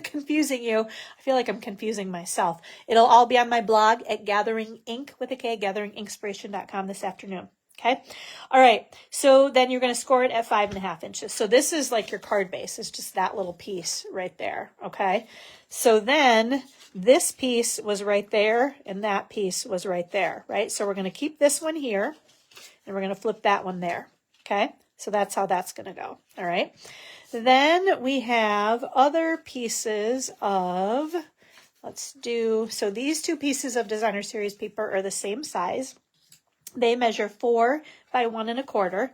confusing you. I feel like I'm confusing myself. It'll all be on my blog at gatheringinkspiration.com this afternoon. Okay. All right. So then you're going to score it at 5.5 inches. So this is like your card base. It's just that little piece right there. Okay. So then this piece was right there and that piece was right there, right? So we're going to keep this one here and we're going to flip that one there. Okay. So that's how that's going to go. All right. Then we have other pieces of, so these two pieces of designer series paper are the same size. They measure 4 by 1 1/4,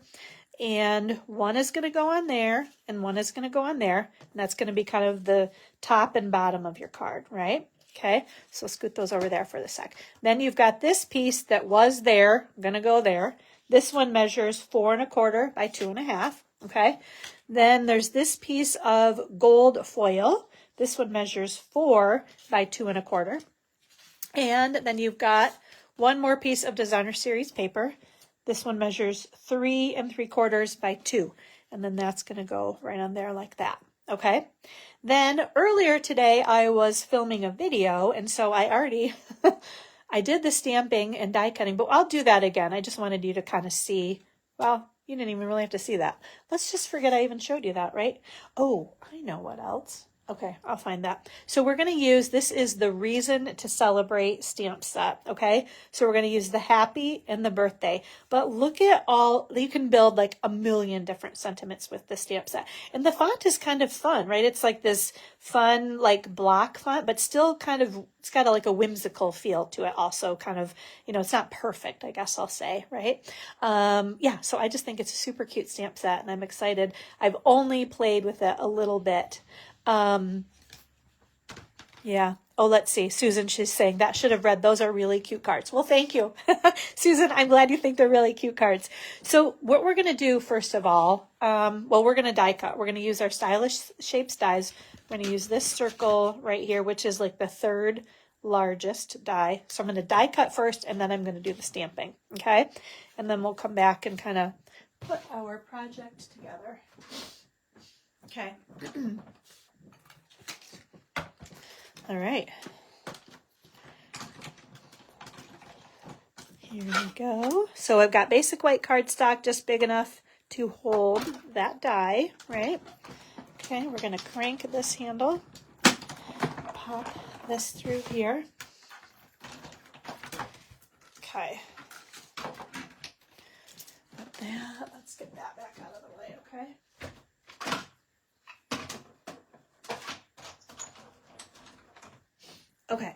and one is going to go on there and one is going to go on there, and that's going to be kind of the top and bottom of your card, right? Okay, so scoot those over there for the sec. Then you've got this piece that was there, going to go there. This one measures 4 1/4 by 2.5, okay? Then there's this piece of gold foil. This one measures 4 by 2 1/4. And then you've got one more piece of designer series paper. This one measures 3 3/4 by 2. And then that's going to go right on there like that. Okay. Then earlier today, I was filming a video. And so I already, I did the stamping and die cutting, but I'll do that again. I just wanted you to kind of see, well, you didn't even really have to see that. Let's just forget I even showed you that, right? Oh, I know what else. Okay, I'll find that. So we're going to use, this is the Reason to Celebrate stamp set, okay? So we're going to use the happy and the birthday. But look at all, you can build like a million different sentiments with the stamp set. And the font is kind of fun, right? It's like this fun, like block font, but still kind of, it's got like a whimsical feel to it also, kind of, you know, it's not perfect, I guess I'll say, right? Yeah, so I just think it's a super cute stamp set and I'm excited. I've only played with it a little bit. Yeah. Oh, let's see. Susan, she's saying that should have read. Those are really cute cards. Well, thank you. Susan, I'm glad you think they're really cute cards. So what we're going to do first of all, well, we're going to die cut. We're going to use our stylish shapes dies. We're going to use this circle right here, which is like the third largest die. So I'm going to die cut first and then I'm going to do the stamping. Okay. And then we'll come back and kind of put our project together. Okay. All right. Here we go. So I've got basic white cardstock, just big enough to hold that die, right? Okay, we're going to crank this handle, pop this through here. Okay. Put that, let's get that back out of the way, okay? Okay.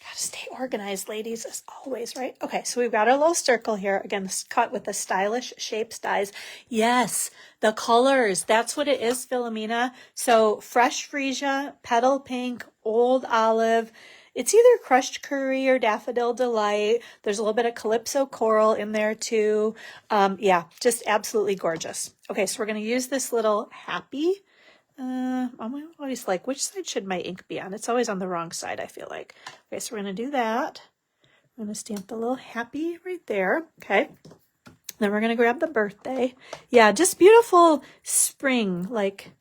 Gotta stay organized, ladies, as always, right? Okay, so we've got our little circle here. Again, this is cut with the stylish shapes dies. Yes, the colors. That's what it is, Philomena. So fresh freesia, petal pink, old olive, It's either crushed curry or daffodil delight. There's a little bit of calypso coral in there too. Yeah, just absolutely gorgeous. Okay, so we're going to use this little happy. I'm always like, which side should my ink be on? It's always on the wrong side, I feel like. Okay, so we're going to do that. I'm going to stamp the little happy right there. Okay. Then we're going to grab the birthday. Yeah, just beautiful spring, like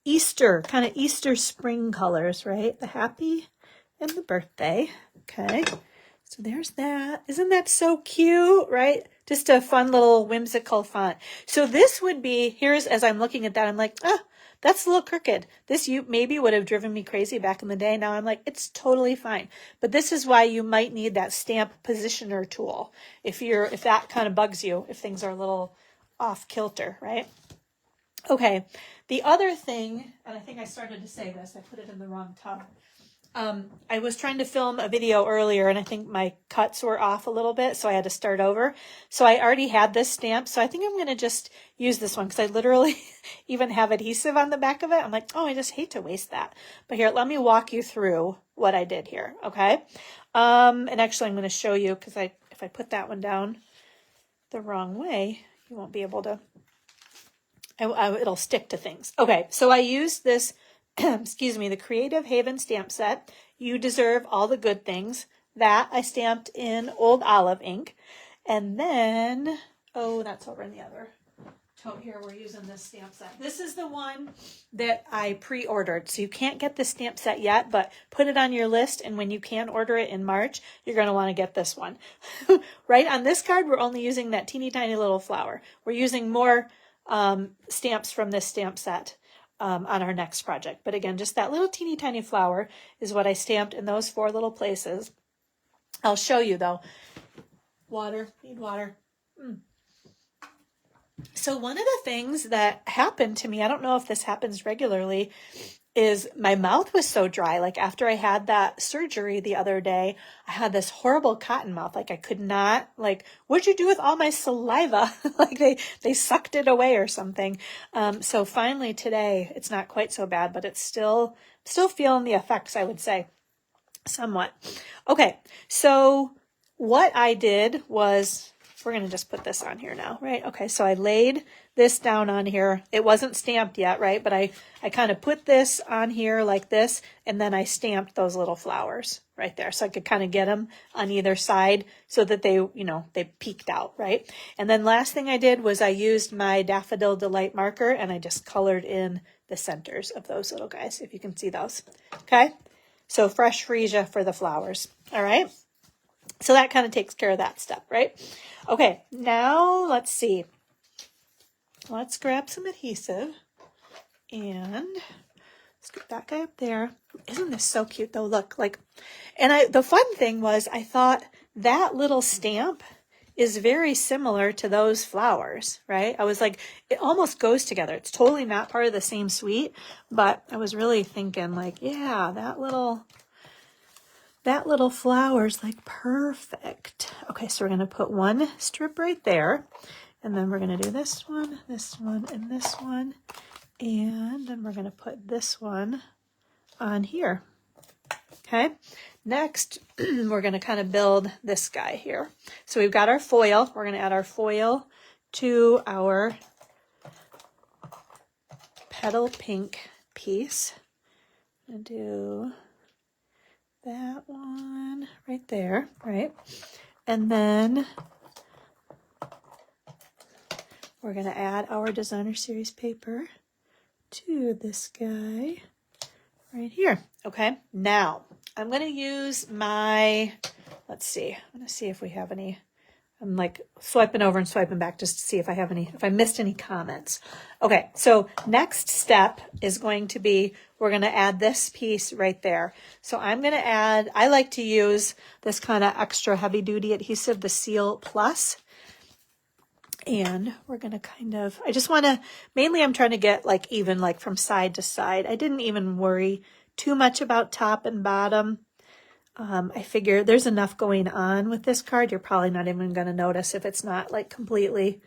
Easter, kind of Easter spring colors, right? The happy and the birthday. Okay. So there's that. Isn't that so cute, right? Just a fun little whimsical font. So this would be, here's, as I'm looking at that, I'm like, that's a little crooked. This maybe would have driven me crazy back in the day. Now I'm like, it's totally fine. But this is why you might need that stamp positioner tool. If that kind of bugs you, if things are a little off kilter, right? Okay. The other thing, and I think I started to say this, I put it in the wrong tub. I was trying to film a video earlier and I think my cuts were off a little bit, so I had to start over. So I already had this stamp, so I think I'm going to just use this one because I literally even have adhesive on the back of it. I'm like, oh, I just hate to waste that. But here, let me walk you through what I did here, okay? And actually I'm going to show you because if I put that one down the wrong way, you won't be able to, it'll stick to things. Okay, so I used this excuse me, the Creative Haven stamp set, You Deserve All the Good Things. That I stamped in Old Olive ink. And then, oh, that's over in the other tote here. We're using this stamp set. This is the one that I pre-ordered. So you can't get this stamp set yet, but put it on your list. And when you can order it in March, you're going to want to get this one. Right on this card, we're only using that teeny tiny little flower. We're using more stamps from this stamp set. On our next project. But again, just that little teeny tiny flower is what I stamped in those 4 little places. I'll show you though. Water, need water. So one of the things that happened to me, I don't know if this happens regularly, is my mouth was so dry. Like after I had that surgery the other day, I had this horrible cotton mouth. Like I could not, like, what'd you do with all my saliva? Like they sucked it away or something. So finally today, it's not quite so bad, but it's still feeling the effects, I would say, somewhat. Okay. So what I did was, we're going to just put this on here now, right? Okay. So I laid this down on here. It wasn't stamped yet, right? But I kind of put this on here like this, and then I stamped those little flowers right there. So I could kind of get them on either side so that they, they peeked out, right? And then last thing I did was I used my Daffodil Delight marker and I just colored in the centers of those little guys, if you can see those. Okay. So fresh freesia for the flowers. All right. So that kind of takes care of that step, right? Okay. Now let's see. Let's grab some adhesive and let's get that guy up there. Isn't this so cute though? Look, like, and the fun thing was I thought that little stamp is very similar to those flowers, right? I was like, it almost goes together. It's totally not part of the same suite, but I was really thinking like, yeah, that little flower's like perfect. Okay, so we're going to put one strip right there. And then we're going to do this one, and this one. And then we're going to put this one on here. Okay. Next, we're going to kind of build this guy here. So we've got our foil. We're going to add our foil to our petal pink piece. I'm going to do that one right there, right? And then we're going to add our designer series paper to this guy right here. Okay, now I'm going to use my, let's see, I'm going to see if we have any. I'm like swiping over and swiping back just to see if I have any, if I missed any comments. Okay, so next step is going to be, we're going to add this piece right there. So I'm going to add, I like to use this kind of extra heavy duty adhesive, the Seal Plus. And we're going to kind of, I just want to, mainly I'm trying to get like even like from side to side. I didn't even worry too much about top and bottom. I figure there's enough going on with this card. You're probably not even going to notice if it's not like completely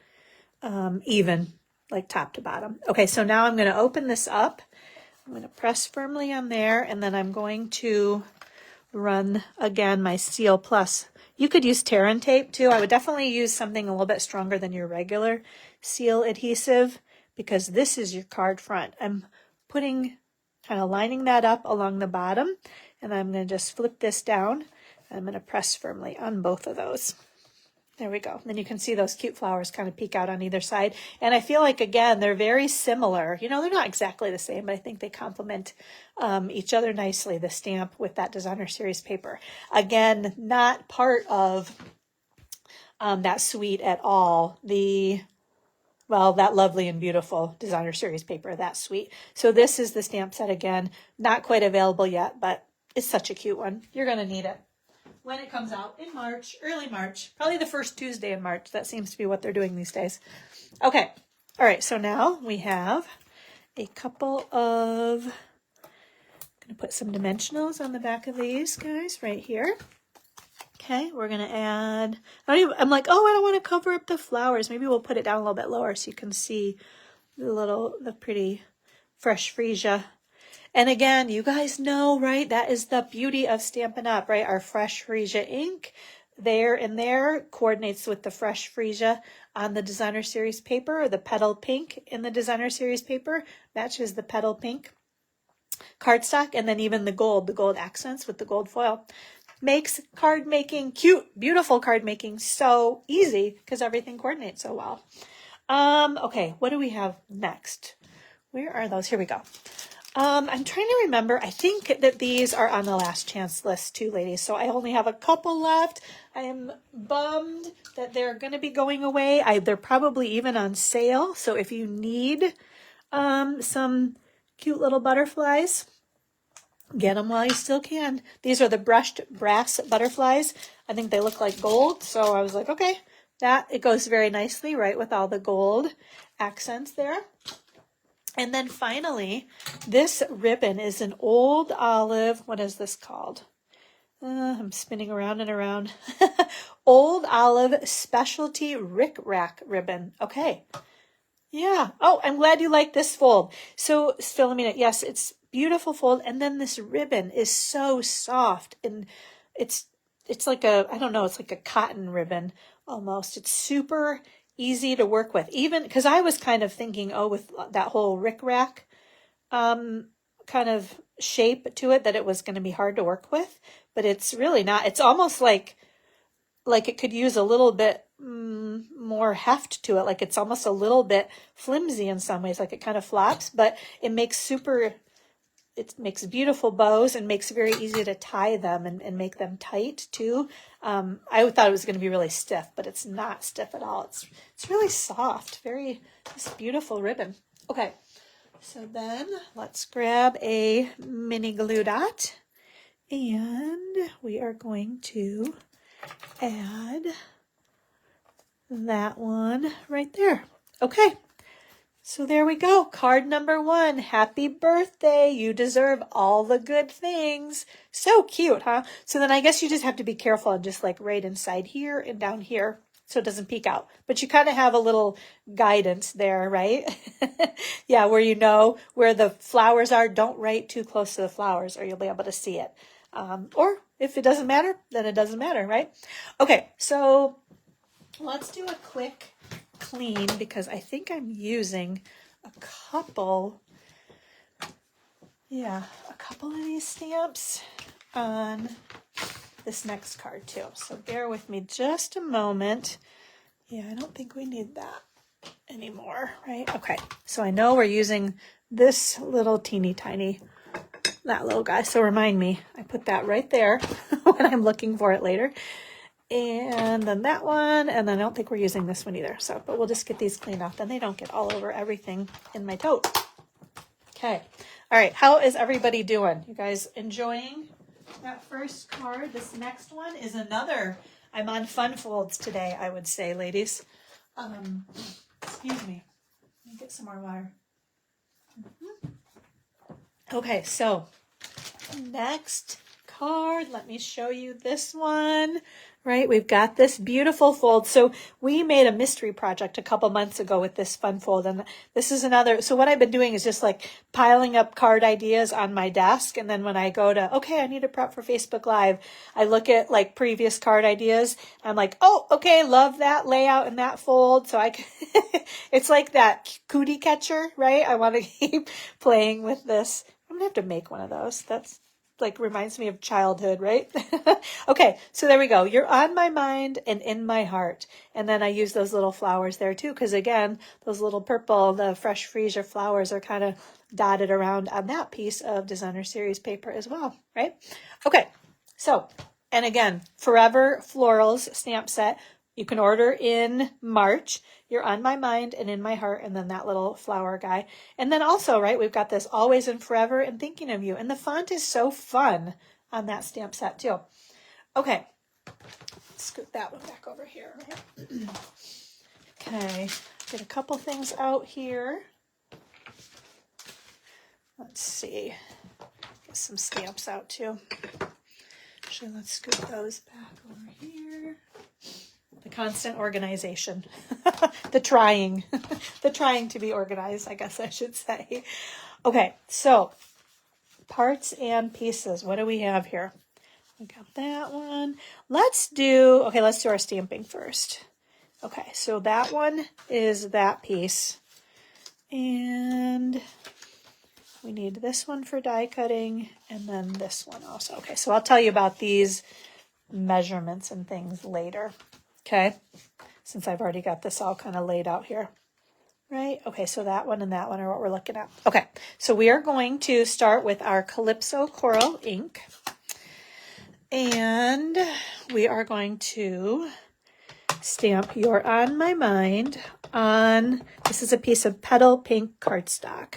even, like top to bottom. Okay, so now I'm going to open this up. I'm going to press firmly on there, and then I'm going to run, again, my Seal Plus. You could use tear and tape too. I would definitely use something a little bit stronger than your regular seal adhesive because this is your card front. I'm putting, kind of lining that up along the bottom, and I'm going to just flip this down. I'm going to press firmly on both of those. There we go. Then you can see those cute flowers kind of peek out on either side. And I feel like, again, they're very similar. You know, they're not exactly the same, but I think they complement each other nicely, the stamp with that designer series paper. Again, not part of that suite at all. Well, that lovely and beautiful designer series paper, that suite. So this is the stamp set again. Not quite available yet, but it's such a cute one. You're going to need it when it comes out in March, early March, probably the first Tuesday in March. That seems to be what they're doing these days. Okay. All right. So now we have a couple of, I'm going to put some dimensionals on the back of these guys right here. Okay. We're going to add, I'm like, oh, I don't want to cover up the flowers. Maybe we'll put it down a little bit lower so you can see the pretty fresh freesia. And again, you guys know, right? That is the beauty of Stampin' Up, right? Our fresh freesia ink there and there coordinates with the fresh freesia on the designer series paper, or the petal pink in the designer series paper matches the petal pink cardstock, and then even the gold accents with the gold foil makes card making cute, beautiful card making so easy because everything coordinates so well. Okay, what do we have next? Where are those? Here we go. I'm trying to remember. I think that these are on the last chance list too, ladies. So I only have a couple left. I am bummed that they're going to be going away. They're probably even on sale. So if you need some cute little butterflies, get them while you still can. These are the brushed brass butterflies. I think they look like gold. So I was like, okay, it goes very nicely, right, with all the gold accents there. And then finally, this ribbon is an old olive. What is this called? I'm spinning around and around. Old Olive Specialty Rick Rack ribbon. Okay. Yeah. Oh, I'm glad you like this fold. So, Philomena, yes, it's beautiful fold. And then this ribbon is so soft. And it's like I don't know, it's like a cotton ribbon almost. It's super easy to work with, even because I was kind of thinking, oh, with that whole Rick Rack kind of shape to it, that it was going to be hard to work with, but it's really not. It's almost like it could use a little bit more heft to it. Like it's almost a little bit flimsy in some ways, like it kind of flops, but it makes beautiful bows and makes it very easy to tie them and make them tight too. I thought it was going to be really stiff, but it's not stiff at all. It's really soft, this beautiful ribbon. Okay, so then let's grab a mini glue dot, and we are going to add that one right there. Okay. So there we go. Card number 1. Happy birthday. You deserve all the good things. So cute, huh? So then I guess you just have to be careful and just like right inside here and down here so it doesn't peek out. But you kind of have a little guidance there, right? Yeah, where you know where the flowers are. Don't write too close to the flowers or you'll be able to see it. Or if it doesn't matter, then it doesn't matter, right? Okay, so let's do a quick clean because I think I'm using a couple of these stamps on this next card too. So bear with me just a moment. Yeah, I don't think we need that anymore, right? Okay, so I know we're using this little teeny tiny, that little guy. So remind me, I put that right there when I'm looking for it later. And then that one, and then I don't think we're using this one either. So, but we'll just get these cleaned off. Then they don't get all over everything in my tote. Okay. All right. How is everybody doing? You guys enjoying that first card? This next one is another. I'm on fun folds today, I would say, ladies. Excuse me. Let me get some more water. Okay. So next card. Let me show you this one. Right, we've got this beautiful fold. So we made a mystery project a couple months ago with this fun fold, and this is another. So what I've been doing is just like piling up card ideas on my desk, and then when I go to, okay, I need to prep for Facebook Live, I look at like previous card ideas. I'm like, oh, okay, love that layout and that fold. So I can it's like that cootie catcher, right? I want to keep playing with this. I'm gonna have to make one of those. That's like reminds me of childhood, right? Okay, so there we go. You're on my mind and in my heart. And then I use those little flowers there too, because again, those little purple, the fresh freezer flowers are kind of dotted around on that piece of designer series paper as well, right? Okay, so, and again, Forever Florals stamp set. You can order in March. You're on my mind and in my heart, and then that little flower guy. And then also, right, we've got this always and forever and thinking of you. And the font is so fun on that stamp set too. Okay, scoot that one back over here. Right? Okay, get a couple things out here. Let's see, get some stamps out too. Actually, let's scoot those back over here. The constant organization, the trying to be organized, I guess I should say. Okay, so parts and pieces. What do we have here? We got that one. Let's do our stamping first. Okay, so that one is that piece. And we need this one for die cutting and then this one also. Okay, so I'll tell you about these measurements and things later. Okay, since I've already got this all kind of laid out here, right? Okay, so that one and that one are what we're looking at. Okay, so we are going to start with our Calypso Coral ink, and we are going to stamp You're on My mind on, this is a piece of petal pink cardstock.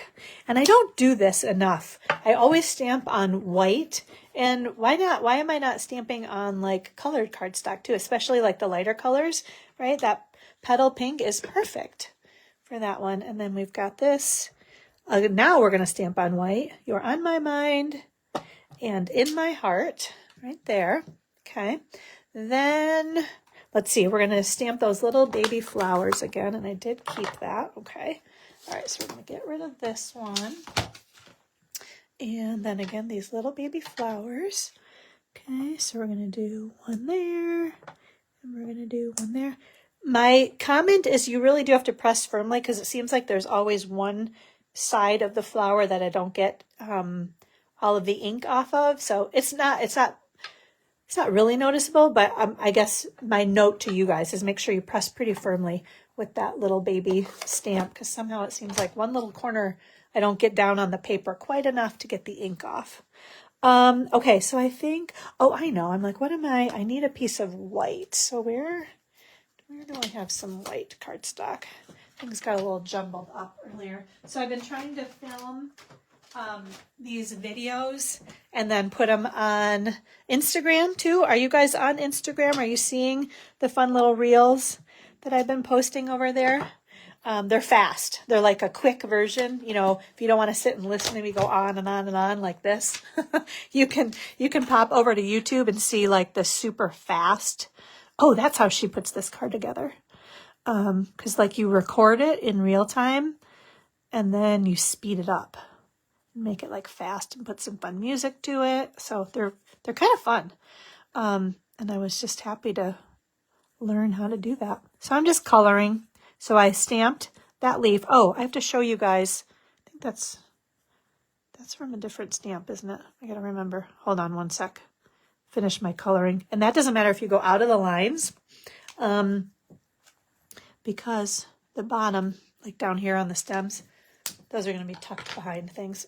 And I don't do this enough. I always stamp on white. And why not? Why am I not stamping on like colored cardstock too, especially like the lighter colors, right? That petal pink is perfect for that one. And then we've got this. Now we're going to stamp on white. You're on my mind and in my heart, right there. Okay. Then let's see, we're going to stamp those little baby flowers again. And I did keep that. Okay. All right. So we're going to get rid of this one. And then again, these little baby flowers. Okay, so we're going to do one there, and we're going to do one there. My comment is you really do have to press firmly because it seems like there's always one side of the flower that I don't get all of the ink off of. So it's not really noticeable, but I guess my note to you guys is make sure you press pretty firmly with that little baby stamp because somehow it seems like one little corner I don't get down on the paper quite enough to get the ink off. Okay, so I think, oh, I know. I'm like, what am I need a piece of white. So where do I have some white cardstock? Things got a little jumbled up earlier. So I've been trying to film these videos and then put them on Instagram too. Are you guys on Instagram? Are you seeing the fun little reels that I've been posting over there? They're fast. They're like a quick version. You know, if you don't want to sit and listen to me go on and on and on like this, you can pop over to YouTube and see like the super fast. Oh, that's how she puts this card together. 'Cause like you record it in real time and then you speed it up, make it like fast and put some fun music to it. So they're kind of fun. And I was just happy to learn how to do that. So I'm just coloring. So I stamped that leaf. Oh, I have to show you guys. I think that's from a different stamp, isn't it? I got to remember. Hold on one sec. Finish my coloring. And that doesn't matter if you go out of the lines, because the bottom, like down here on the stems, those are going to be tucked behind things.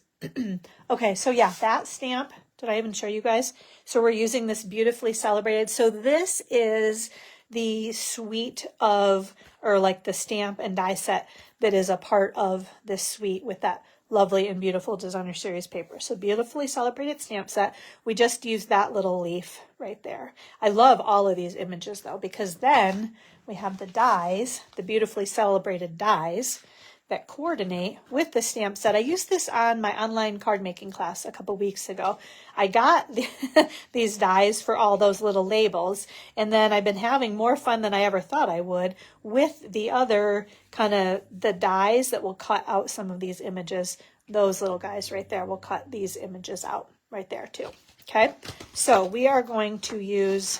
Okay, so yeah, that stamp, did I even show you guys? So we're using this Beautifully Celebrated. So this is the suite of, or like the stamp and die set that is a part of this suite with that lovely and beautiful designer series paper. So Beautifully Celebrated stamp set. We just used that little leaf right there. I love all of these images though, because then we have the dies, the Beautifully Celebrated dies that coordinate with the stamp set. I used this on my online card making class a couple weeks ago. I got these dies for all those little labels, and then I've been having more fun than I ever thought I would with the other kind of the dies that will cut out some of these images. Those little guys right there will cut these images out right there too. Okay, so we are going to use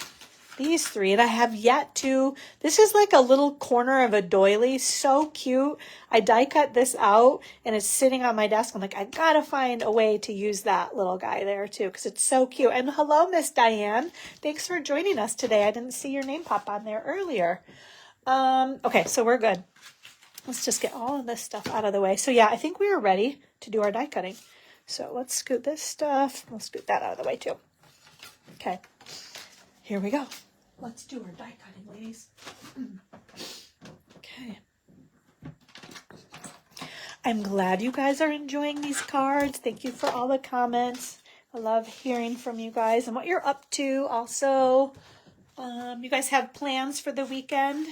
these three, and I have yet to, this is like a little corner of a doily, so cute. I die cut this out and it's sitting on my desk. I'm like, I gotta find a way to use that little guy there too, because it's so cute. And hello, Miss Diane. Thanks for joining us today. I didn't see your name pop on there earlier. Okay, so we're good. Let's just get all of this stuff out of the way. So yeah, I think we are ready to do our die cutting. So let's scoot this stuff. We'll scoot that out of the way too. Okay, here we go. Let's do our die cutting, ladies. Okay. I'm glad you guys are enjoying these cards. Thank you for all the comments. I love hearing from you guys and what you're up to. Also, you guys have plans for the weekend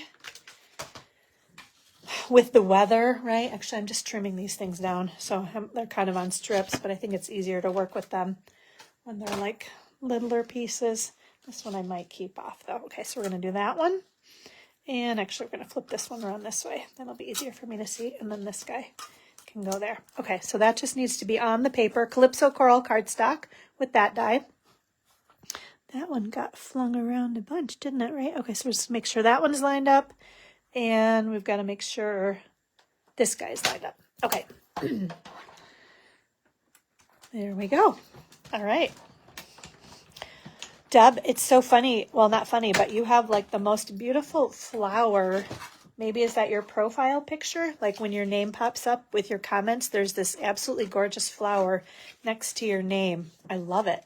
with the weather, right? Actually, I'm just trimming these things down. So they're kind of on strips, but I think it's easier to work with them when they're like littler pieces. This one I might keep off though. Okay, so we're going to do that one. And actually we're going to flip this one around this way. That'll be easier for me to see. And then this guy can go there. Okay, so that just needs to be on the paper. Calypso Coral cardstock with that die. That one got flung around a bunch, didn't it, right? Okay, so just make sure that one's lined up. And we've got to make sure this guy's lined up. Okay. There we go. All right. Deb, it's so funny. Well, not funny, but you have like the most beautiful flower. Maybe is that your profile picture? Like when your name pops up with your comments, there's this absolutely gorgeous flower next to your name. I love it.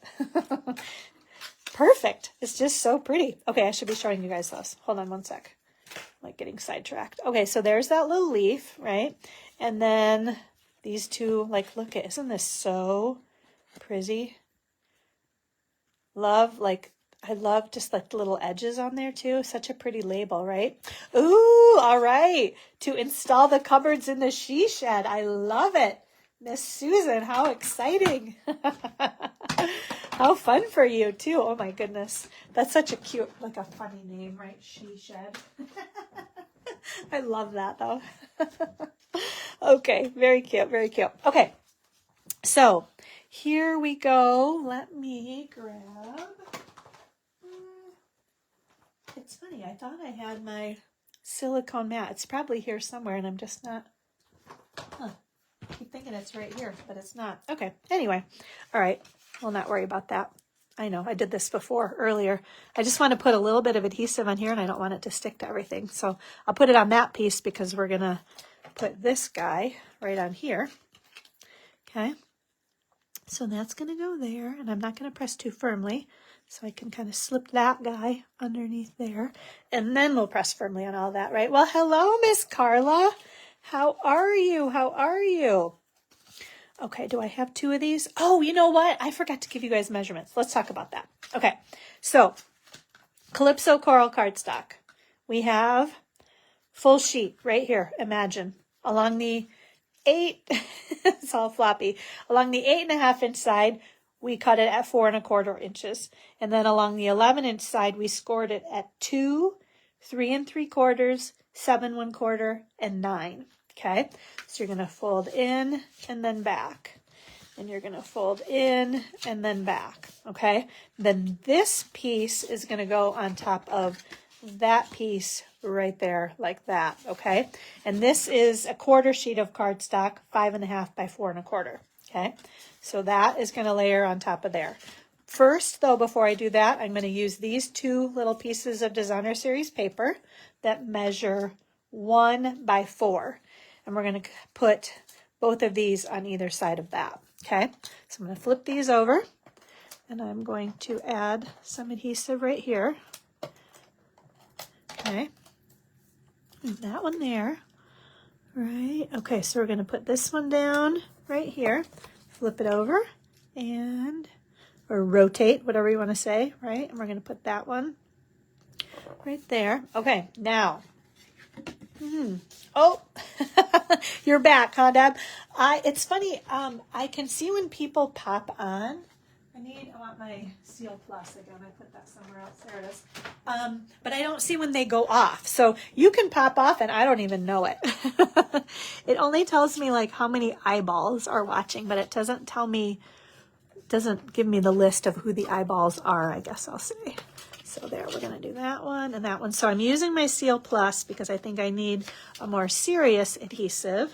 Perfect. It's just so pretty. Okay, I should be showing you guys those. Hold on one sec. I'm like getting sidetracked. Okay, so there's that little leaf, right? And then these two, like, look at, isn't this so pretty? Love, like, I love just like the little edges on there too. Such a pretty label, right? Ooh, all right. To install the cupboards in the she shed. I love it. Miss Susan, how exciting. How fun for you too. Oh my goodness. That's such a cute, like a funny name, right? She shed. I love that though. Okay, very cute, very cute. Okay, so here we go. Let me grab. It's funny. I thought I had my silicone mat. It's probably here somewhere, and I'm just not. Huh. I keep thinking it's right here, but it's not. Okay. Anyway, all right. We'll not worry about that. I know I did this before earlier. I just want to put a little bit of adhesive on here, and I don't want it to stick to everything. So I'll put it on that piece because we're gonna put this guy right on here. Okay. So that's going to go there, and I'm not going to press too firmly, so I can kind of slip that guy underneath there, and then we'll press firmly on all that, right? Well, hello, Miss Carla. How are you? How are you? Okay, do I have two of these? Oh, you know what? I forgot to give you guys measurements. Let's talk about that. Okay, so Calypso Coral cardstock. We have full sheet right here, imagine, along the it's all floppy. Along the 8.5 inch side, we cut it at 4 1/4 inches. And then along the 11 inch side, we scored it at 2, 3 3/4, 7 1/4, and 9. Okay. So you're going to fold in and then back. And you're going to fold in and then back. Okay. Then this piece is going to go on top of that piece right there like that. Okay. And this is a 1/4 sheet of cardstock, 5.5 by 4 1/4. Okay. So that is going to layer on top of there. First though, before I do that, I'm going to use these two little pieces of Designer Series paper that measure 1 by 4. And we're going to put both of these on either side of that. Okay. So I'm going to flip these over, and I'm going to add some adhesive right here. Okay, and that one there, right? Okay, so we're going to put this one down right here, flip it over, or rotate, whatever you want to say, right? And we're going to put that one right there. Okay, now, Oh, you're back, huh, Deb? It's funny. I can see when people pop on. I want my Seal Plus again. I put that somewhere else. There it is. But I don't see when they go off. So you can pop off and I don't even know it. It only tells me like how many eyeballs are watching, but it doesn't tell me, doesn't give me the list of who the eyeballs are, I guess I'll say. So there, we're going to do that one and that one. So I'm using my Seal Plus because I think I need a more serious adhesive.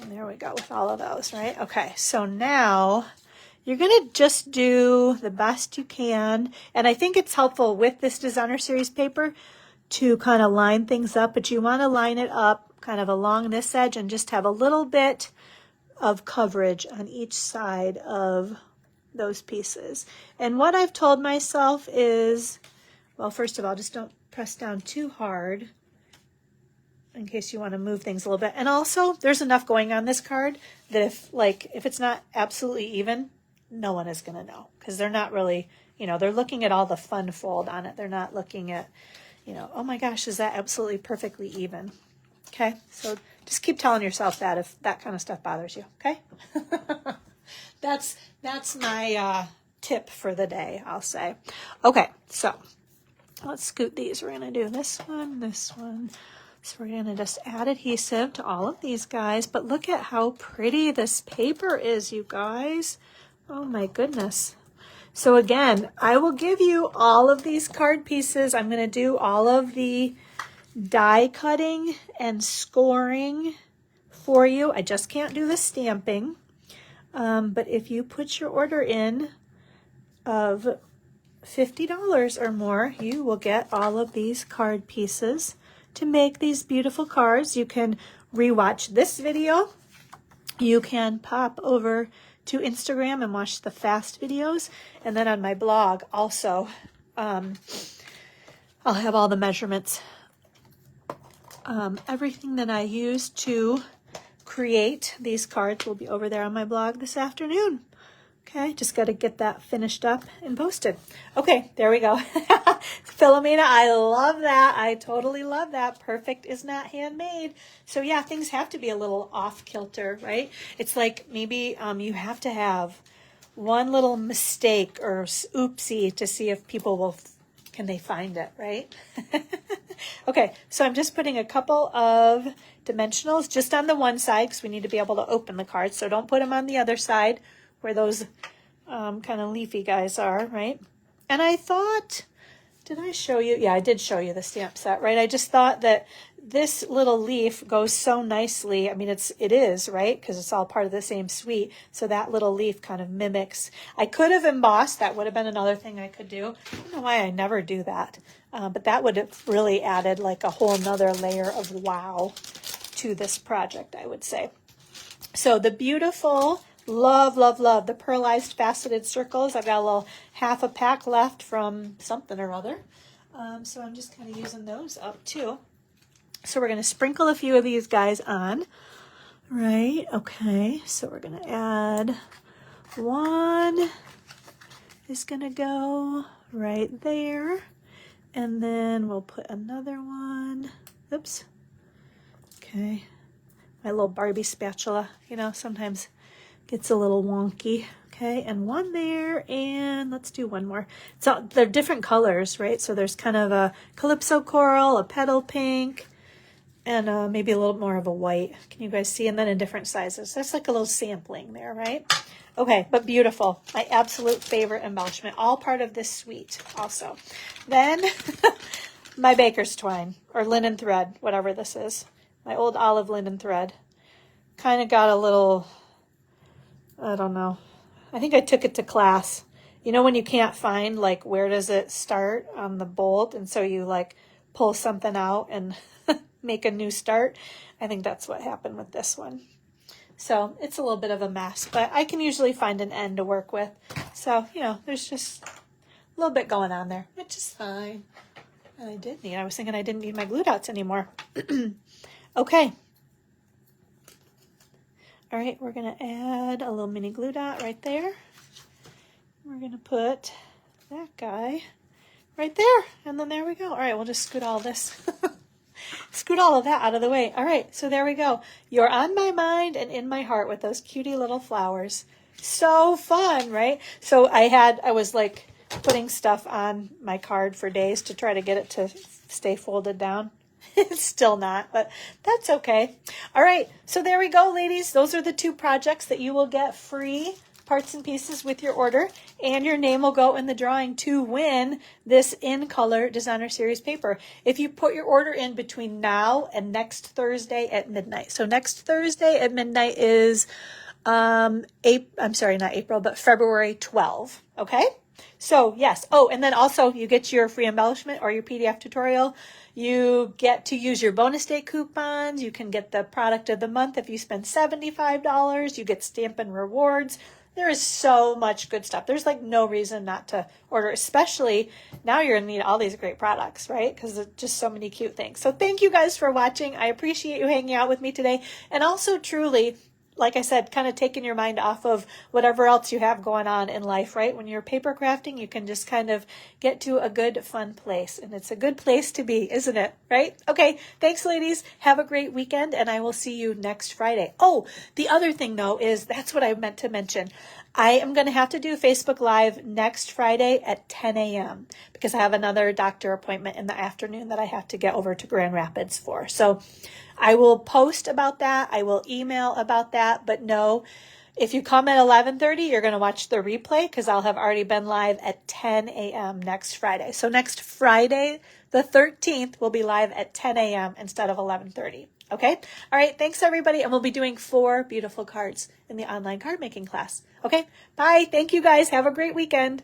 And there we go with all of those, right? Okay, so now you're going to just do the best you can. And I think it's helpful with this designer series paper to kind of line things up, but you want to line it up kind of along this edge and just have a little bit of coverage on each side of those pieces. And what I've told myself is, well, first of all, just don't press down too hard in case you want to move things a little bit. And also, there's enough going on this card that if it's not absolutely even, no one is going to know, because they're not really, they're looking at all the fun fold on it. They're not looking at, oh my gosh, is that absolutely perfectly even? Okay, so just keep telling yourself that if that kind of stuff bothers you, okay? That's my tip for the day, I'll say. Okay, so let's scoot these. We're going to do this one. So we're going to just add adhesive to all of these guys. But look at how pretty this paper is, you guys. Oh my goodness. So again, I will give you all of these card pieces. I'm going to do all of the die cutting and scoring for you. I just can't do the stamping. But if you put your order in of $50 or more, you will get all of these card pieces to make these beautiful cards. You can rewatch this video. You can pop over to Instagram and watch the fast videos. And then on my blog also, I'll have all the measurements. Everything that I use to create these cards will be over there on my blog this afternoon. Okay, just got to get that finished up and posted. Okay, there we go. Philomena, I love that. I totally love that. Perfect is not handmade. So yeah, things have to be a little off kilter, right? It's like maybe you have to have one little mistake or oopsie to see if people can they find it, right? Okay, so I'm just putting a couple of dimensionals just on the one side because we need to be able to open the cards. So don't put them on the other side where those kind of leafy guys are, right? And I thought, did I show you? Yeah, I did show you the stamp set, right? I just thought that this little leaf goes so nicely. I mean, it is, right? Because it's all part of the same suite. So that little leaf kind of mimics. I could have embossed. That would have been another thing I could do. I don't know why I never do that. But that would have really added like a whole nother layer of wow to this project, I would say. So the beautiful, love the pearlized faceted circles. I've got a little half a pack left from something or other. So I'm just kind of using those up too. So we're going to sprinkle a few of these guys on, right? Okay, so we're going to add one is going to go right there. And then we'll put another one. Oops. Okay. My little Barbie spatula, sometimes gets a little wonky. Okay, and one there, and let's do one more. So they're different colors, right? So there's kind of a calypso coral, a petal pink, and maybe a little more of a white. Can you guys see? And then in different sizes. That's like a little sampling there, right? Okay, but beautiful. My absolute favorite embellishment. All part of this suite also. Then my baker's twine or linen thread, whatever this is. My old olive linen thread. Kind of got a little, I don't know. I think I took it to class. When you can't find like where does it start on the bolt, and so you like pull something out and make a new start. I think that's what happened with this one. So it's a little bit of a mess, but I can usually find an end to work with. So, there's just a little bit going on there, which is fine. And I was thinking I didn't need my glue dots anymore. Okay. All right, we're going to add a little mini glue dot right there. We're going to put that guy right there. And then there we go. All right, we'll just scoot all this. Scoot all of that out of the way. All right, so there we go. You're on my mind and in my heart with those cutie little flowers. So fun, right? So I was like putting stuff on my card for days to try to get it to stay folded down. It's still not, but that's okay. All right, so there we go, ladies. Those are the 2 projects that you will get free parts and pieces with your order, and your name will go in the drawing to win this In Color Designer Series paper if you put your order in between now and next Thursday at midnight. So next Thursday at midnight is I'm sorry, not April, but February 12. Okay? So yes. Oh, and then also you get your free embellishment or your PDF tutorial. You get to use your bonus day coupons. You can get the product of the month if you spend $75. You get Stampin' Rewards. There is so much good stuff. There's like no reason not to order, especially now you're going to need all these great products, right? Because there's just so many cute things. So thank you guys for watching. I appreciate you hanging out with me today. And also truly, like I said, kind of taking your mind off of whatever else you have going on in life, right? When you're paper crafting, you can just kind of get to a good, fun place. And it's a good place to be, isn't it? Right? Okay. Thanks, ladies. Have a great weekend, and I will see you next Friday. Oh, the other thing, though, is that's what I meant to mention. I am going to have to do Facebook Live next Friday at 10 a.m. because I have another doctor appointment in the afternoon that I have to get over to Grand Rapids for. So I will post about that. I will email about that. But no, if you come at 11:30, you're going to watch the replay because I'll have already been live at 10 a.m. next Friday. So next Friday, the 13th, we'll be live at 10 a.m. instead of 11:30. Okay? All right. Thanks, everybody. And we'll be doing 4 beautiful cards in the online card making class. Okay? Bye. Thank you, guys. Have a great weekend.